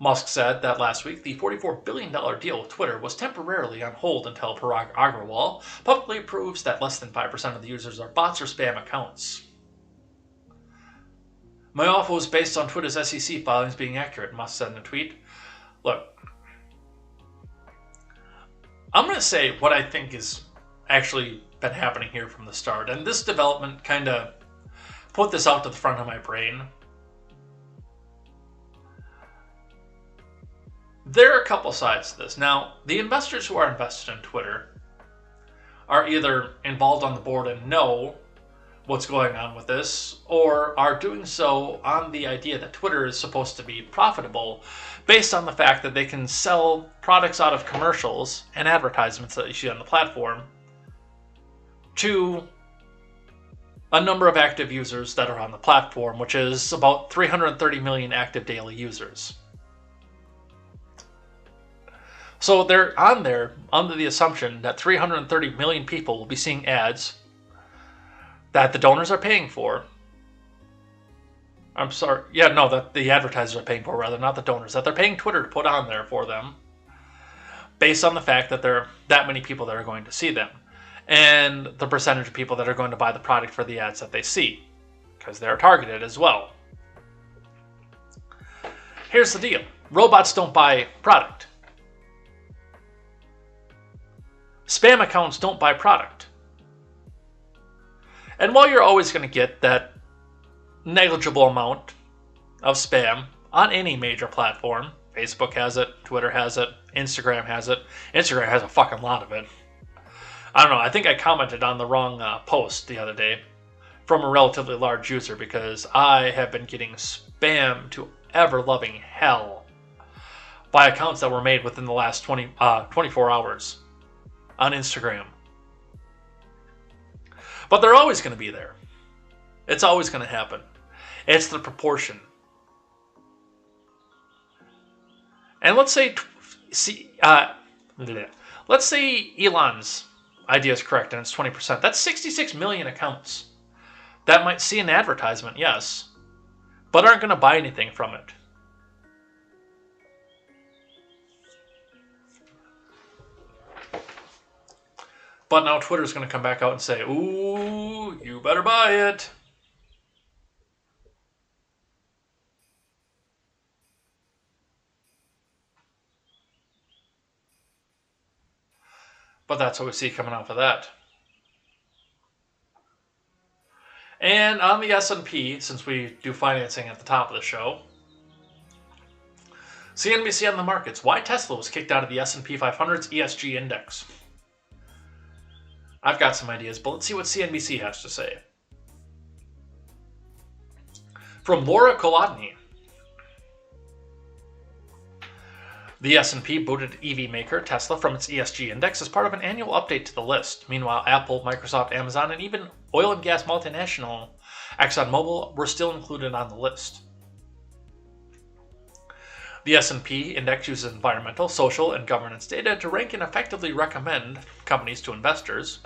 Musk said that last week the $44 billion deal with Twitter was temporarily on hold until Parag Agrawal publicly proves that less than 5% of the users are bots or spam accounts. My offer was based on Twitter's SEC filings being accurate, Musk said in a tweet. Look, I'm going to say what I think has actually been happening here from the start, and this development kind of put this out to the front of my brain. There are a couple sides to this. Now, the investors who are invested in Twitter are either involved on the board and know what's going on with this, or are doing so on the idea that Twitter is supposed to be profitable based on the fact that they can sell products out of commercials and advertisements that you see on the platform to a number of active users that are on the platform, which is about 330 million active daily users. So they're on there under the assumption that 330 million people will be seeing ads that the donors are paying for. I'm sorry. Yeah, no, that the advertisers are paying for, rather, not the donors. That they're paying Twitter to put on there for them based on the fact that there are that many people that are going to see them. And the percentage of people that are going to buy the product for the ads that they see, because they're targeted as well. Here's the deal. Robots don't buy product. Spam accounts don't buy product. And while you're always going to get that negligible amount of spam on any major platform, Facebook has it, Twitter has it, Instagram has it. Instagram has a fucking lot of it. I don't know, I think I commented on the wrong post the other day from a relatively large user because I have been getting spam to ever-loving hell by accounts that were made within the last 24 hours on Instagram. But they're always going to be there. It's always going to happen. It's the proportion. And let's say Elon's idea is correct and it's 20%. That's 66 million accounts that might see an advertisement, yes, but aren't going to buy anything from it. But now Twitter's going to come back out and say, ooh, you better buy it. But that's what we see coming off of that. And on the S&P, since we do financing at the top of the show, CNBC on the markets, why Tesla was kicked out of the S&P 500's ESG index. I've got some ideas, but let's see what CNBC has to say. From Laura Kolodny. The S&P booted EV maker Tesla from its ESG index as part of an annual update to the list. Meanwhile, Apple, Microsoft, Amazon, and even oil and gas multinational ExxonMobil were still included on the list. The S&P index uses environmental, social, and governance data to rank and effectively recommend companies to investors.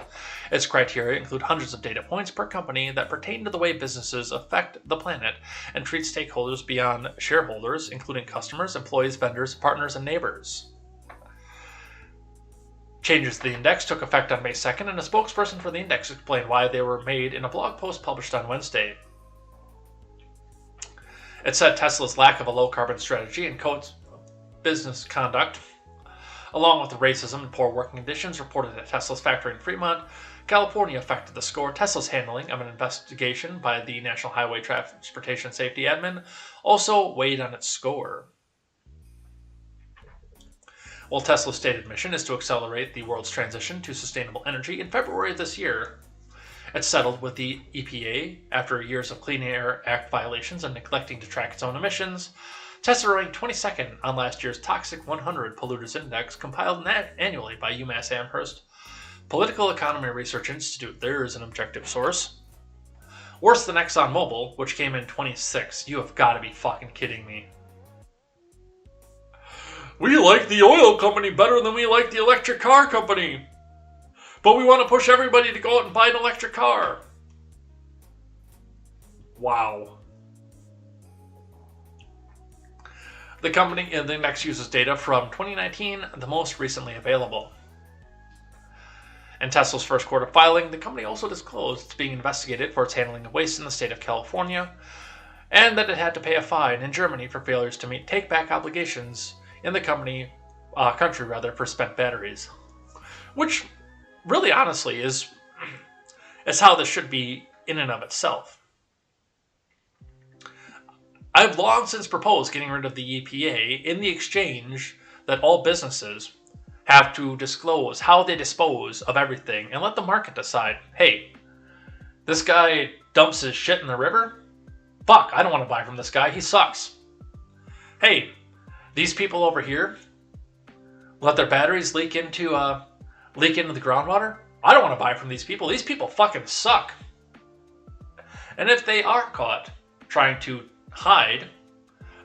Its criteria include hundreds of data points per company that pertain to the way businesses affect the planet and treat stakeholders beyond shareholders, including customers, employees, vendors, partners, and neighbors. Changes to the index took effect on May 2nd, and a spokesperson for the index explained why they were made in a blog post published on Wednesday. It said Tesla's lack of a low-carbon strategy and codes business conduct, along with the racism and poor working conditions reported at Tesla's factory in Fremont, California affected the score. Tesla's handling of an investigation by the National Highway Transportation Safety Admin also weighed on its score. While Tesla's stated mission is to accelerate the world's transition to sustainable energy, in February of this year, it settled with the EPA after years of Clean Air Act violations and neglecting to track its own emissions. Tesla ranked 22nd on last year's Toxic 100 Polluters Index, compiled annually by UMass Amherst Political Economy Research Institute. There is an objective source. Worse than ExxonMobil, which came in 26th. You have got to be fucking kidding me. We like the oil company better than we like the electric car company. But we want to push everybody to go out and buy an electric car. Wow. The company in the index uses data from 2019, the most recently available. In Tesla's first quarter filing, the company also disclosed it's being investigated for its handling of waste in the state of California, and that it had to pay a fine in Germany for failures to meet take-back obligations in the country for spent batteries. Which, really honestly, is how this should be in and of itself. I've long since proposed getting rid of the EPA in the exchange that all businesses have to disclose how they dispose of everything and let the market decide, hey, this guy dumps his shit in the river? Fuck, I don't want to buy from this guy, he sucks. Hey, these people over here let their batteries leak into the groundwater? I don't want to buy from these people. These people fucking suck. And if they are caught trying to hide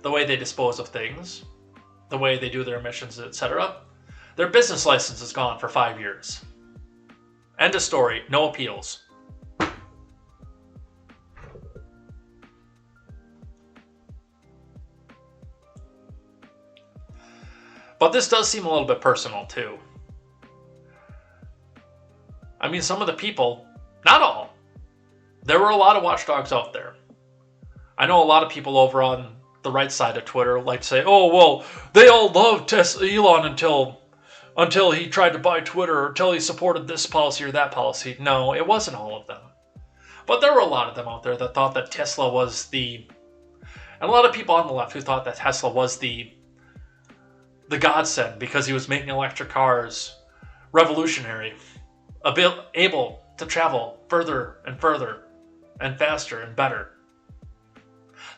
the way they dispose of things, the way they do their emissions, etc., their business license is gone for 5 years. End of story. No appeals. But this does seem a little bit personal, too. I mean, some of the people, not all, there were a lot of watchdogs out there. I know a lot of people over on the right side of Twitter like to say, oh, well, they all loved Elon until he tried to buy Twitter or until he supported this policy or that policy. No, it wasn't all of them. But there were a lot of them out there that thought that Tesla was and a lot of people on the left who thought that Tesla was the godsend because he was making electric cars revolutionary, able to travel further and further and faster and better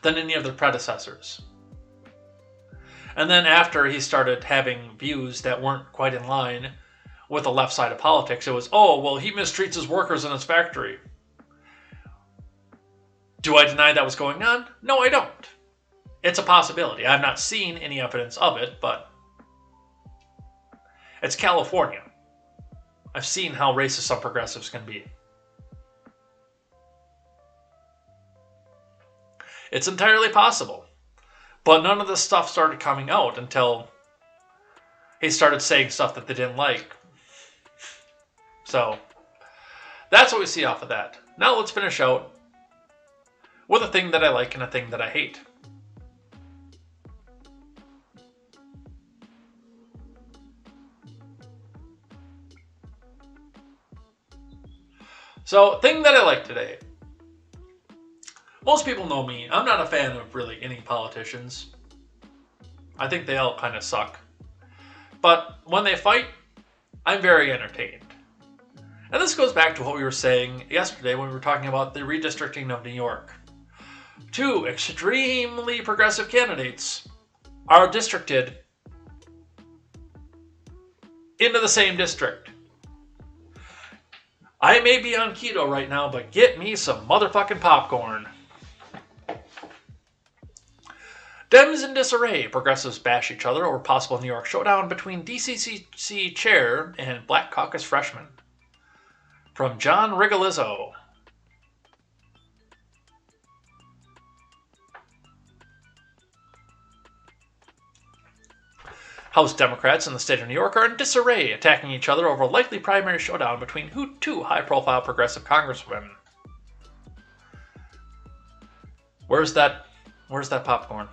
than any of their predecessors. And then after he started having views that weren't quite in line with the left side of politics, it was, oh, well, he mistreats his workers in his factory. Do I deny that was going on? No, I don't. It's a possibility. I've not seen any evidence of it, but it's California. I've seen how racist some progressives can be. It's entirely possible. But none of this stuff started coming out until he started saying stuff that they didn't like. So, that's what we see off of that. Now let's finish out with a thing that I like and a thing that I hate. So, thing that I like today. Most people know me. I'm not a fan of really any politicians. I think they all kind of suck. But when they fight, I'm very entertained. And this goes back to what we were saying yesterday when we were talking about the redistricting of New York. Two extremely progressive candidates are districted into the same district. I may be on keto right now, but get me some motherfucking popcorn. Dems in disarray. Progressives bash each other over possible New York showdown between DCCC chair and Black Caucus freshman. From John Rigolizzo. House Democrats in the state of New York are in disarray, attacking each other over a likely primary showdown between two high-profile progressive congresswomen. Where's that popcorn?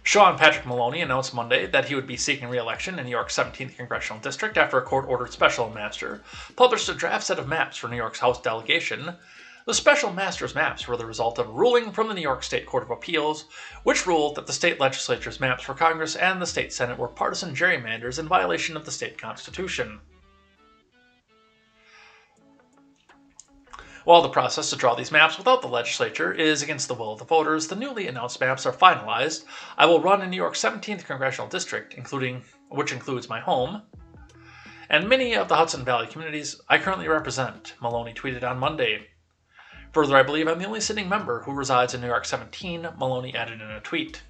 Sean Patrick Maloney announced Monday that he would be seeking re-election in New York's 17th Congressional District after a court-ordered special master published a draft set of maps for New York's House delegation. The special master's maps were the result of a ruling from the New York State Court of Appeals, which ruled that the state legislature's maps for Congress and the state Senate were partisan gerrymanders in violation of the state constitution. While the process to draw these maps without the legislature is against the will of the voters, the newly announced maps are finalized. I will run in New York's 17th Congressional District, which includes my home, and many of the Hudson Valley communities I currently represent, Maloney tweeted on Monday. Further, I believe I'm the only sitting member who resides in New York 17, Maloney added in a tweet.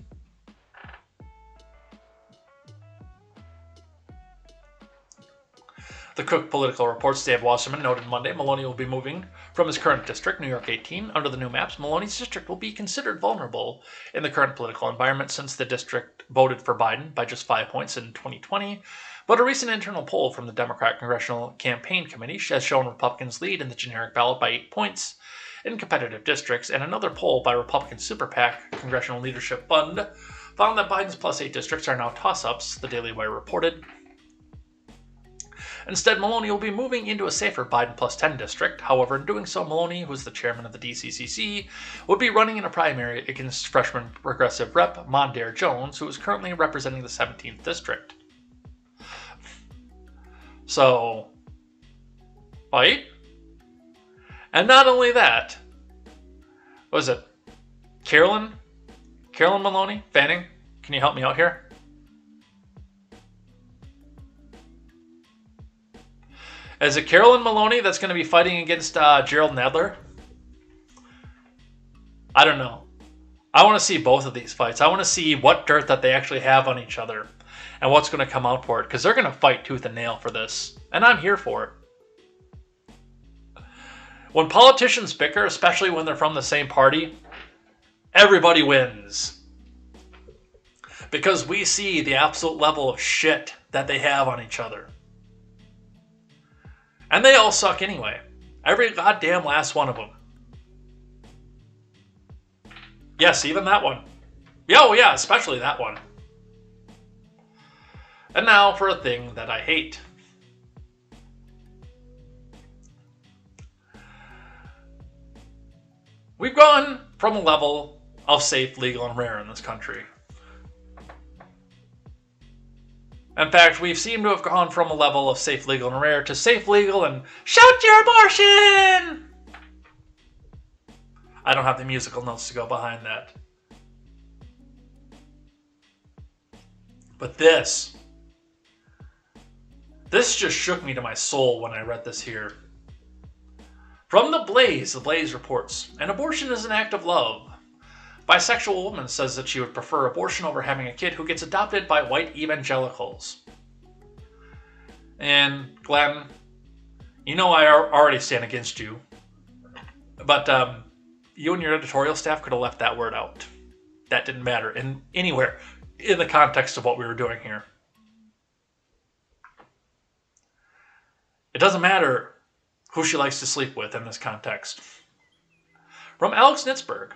The Cook Political Report's Dave Wasserman noted Monday Maloney will be moving from his current district, New York 18. Under the new maps, Maloney's district will be considered vulnerable in the current political environment since the district voted for Biden by just 5 points in 2020. But a recent internal poll from the Democrat Congressional Campaign Committee has shown Republicans lead in the generic ballot by 8 points in competitive districts, and another poll by Republican Super PAC Congressional Leadership Fund found that Biden's plus 8 districts are now toss-ups, the Daily Wire reported. Instead, Maloney will be moving into a safer Biden plus 10 district. However, in doing so, Maloney, who is the chairman of the DCCC, would be running in a primary against freshman progressive rep Mondaire Jones, who is currently representing the 17th district. So, fight? And not only that, what was it? Carolyn Maloney? Fanning? Can you help me out here? Is it Carolyn Maloney that's going to be fighting against Gerald Nadler? I don't know. I want to see both of these fights. I want to see what dirt that they actually have on each other and what's going to come out for it, because they're going to fight tooth and nail for this, and I'm here for it. When politicians bicker, especially when they're from the same party, everybody wins. Because we see the absolute level of shit that they have on each other. And they all suck anyway. Every goddamn last one of them. Yes, even that one. Oh yeah, especially that one. And now for a thing that I hate. We've gone from a level of safe, legal, and rare in this country. In fact, we've seemed to have gone from a level of safe, legal, and rare to safe, legal, and shout your abortion! I don't have the musical notes to go behind that. But this just shook me to my soul when I read this here. From the Blaze reports, an abortion is an act of love. Bisexual woman says that she would prefer abortion over having a kid who gets adopted by white evangelicals. And Glenn, you know I already stand against you, but you and your editorial staff could have left that word out. That didn't matter anywhere in the context of what we were doing here. It doesn't matter who she likes to sleep with in this context. From Alex Nitzberg.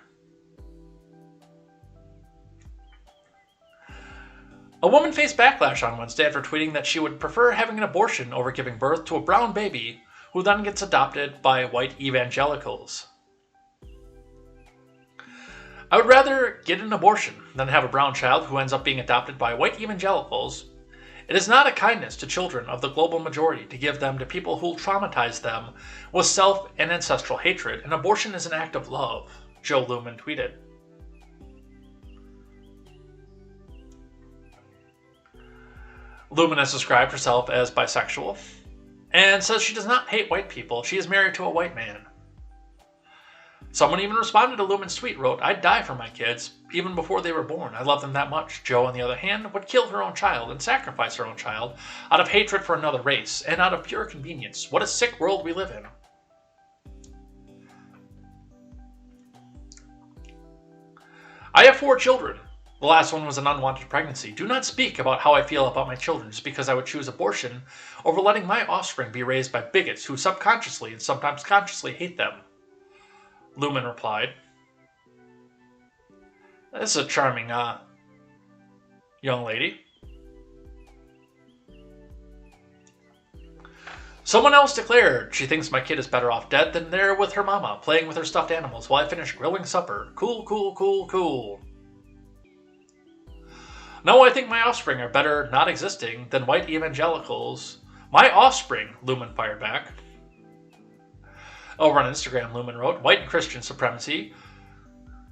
A woman faced backlash on Wednesday after tweeting that she would prefer having an abortion over giving birth to a brown baby who then gets adopted by white evangelicals. I would rather get an abortion than have a brown child who ends up being adopted by white evangelicals. It is not a kindness to children of the global majority to give them to people who will traumatize them with self and ancestral hatred. An abortion is an act of love, Joe Lumen tweeted. Lumen has described herself as bisexual and says she does not hate white people. She is married to a white man. Someone even responded to Lumen's tweet, wrote, "I'd die for my kids, even before they were born. I love them that much." Joe, on the other hand, would kill her own child and sacrifice her own child out of hatred for another race and out of pure convenience. What a sick world we live in. I have 4 children. The last one was an unwanted pregnancy. Do not speak about how I feel about my children just because I would choose abortion over letting my offspring be raised by bigots who subconsciously and sometimes consciously hate them. Lumen replied. This is a charming young lady. Someone else declared she thinks my kid is better off dead than there with her mama, playing with her stuffed animals while I finish grilling supper. Cool, cool, cool, cool. No, I think my offspring are better not existing than white evangelicals. My offspring, Lumen fired back. Over on Instagram, Lumen wrote, white Christian supremacy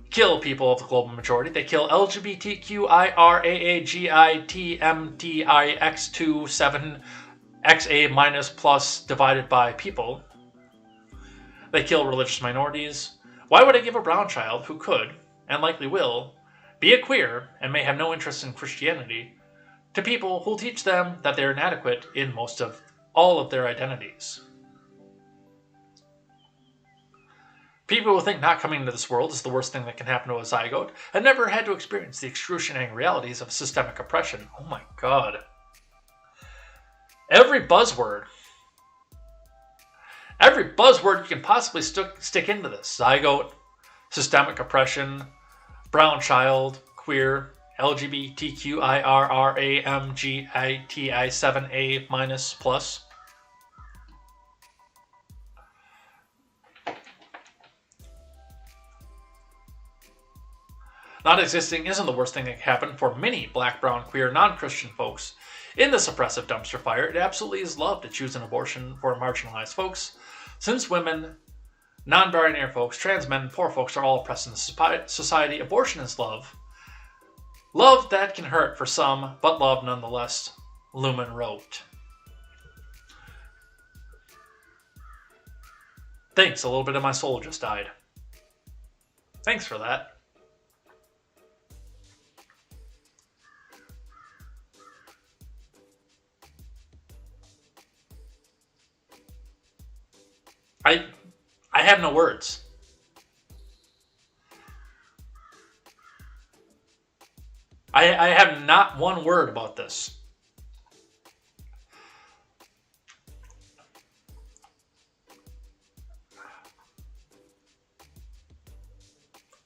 kill people of the global majority. They kill LGBTQIRAAGITMTIX27XA minus plus divided by people. They kill religious minorities. Why would I give a brown child who could, and likely will, be a queer and may have no interest in Christianity to people who'll teach them that they're inadequate in most of all of their identities? People who think not coming into this world is the worst thing that can happen to a zygote have never had to experience the excruciating realities of systemic oppression. Oh my god. Every buzzword you can possibly stick into this. Zygote, systemic oppression, brown child, queer, LGBTQIRRAMGITI7A minus plus. Not existing isn't the worst thing that can happen for many black, brown, queer, non-Christian folks. In this oppressive dumpster fire, it absolutely is love to choose an abortion for marginalized folks. Since women, non-binary folks, trans men, and poor folks are all oppressed in society, abortion is love. Love that can hurt for some, but love nonetheless, Lumen wrote. Thanks, a little bit of my soul just died. Thanks for that. I have no words. I have not one word about this.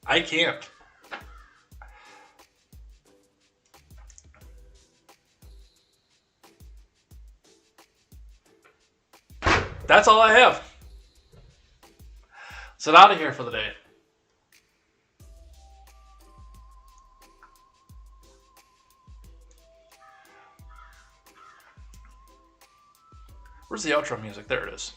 I can't. That's all I have. Sit out of here for the day. Where's the outro music? There it is.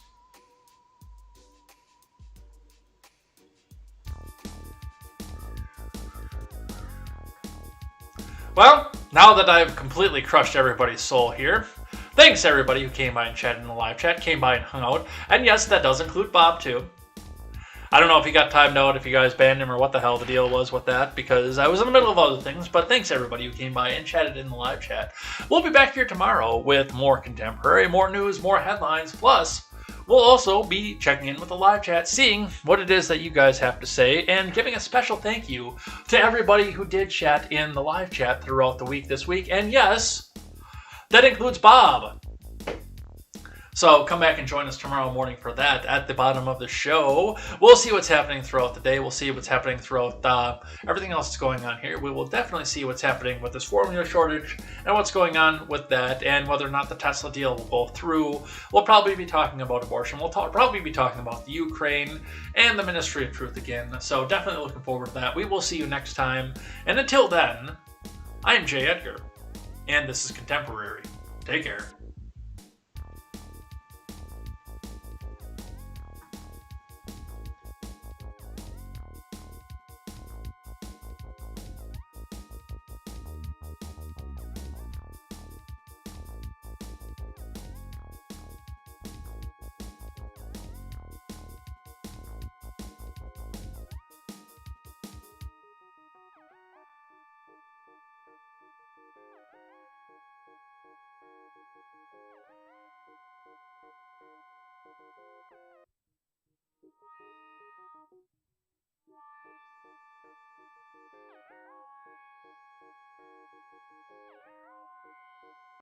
Well, now that I've completely crushed everybody's soul here, thanks everybody who came by and chatted in the live chat, came by and hung out. And yes, that does include Bob too. I don't know if he got timed out, if you guys banned him, or what the hell the deal was with that, because I was in the middle of other things, but thanks everybody who came by and chatted in the live chat. We'll be back here tomorrow with more contemporary, more news, more headlines, plus we'll also be checking in with the live chat, seeing what it is that you guys have to say, and giving a special thank you to everybody who did chat in the live chat throughout the week this week, and yes, that includes Bob. So come back and join us tomorrow morning for that at the bottom of the show. We'll see what's happening throughout the day. We'll see what's happening throughout everything else that's going on here. We will definitely see what's happening with this formula shortage and what's going on with that, and whether or not the Tesla deal will go through. We'll probably be talking about abortion. We'll probably be talking about the Ukraine and the Ministry of Truth again. So definitely looking forward to that. We will see you next time. And until then, I am Jay Edgar, and this is Contemporary. Take care.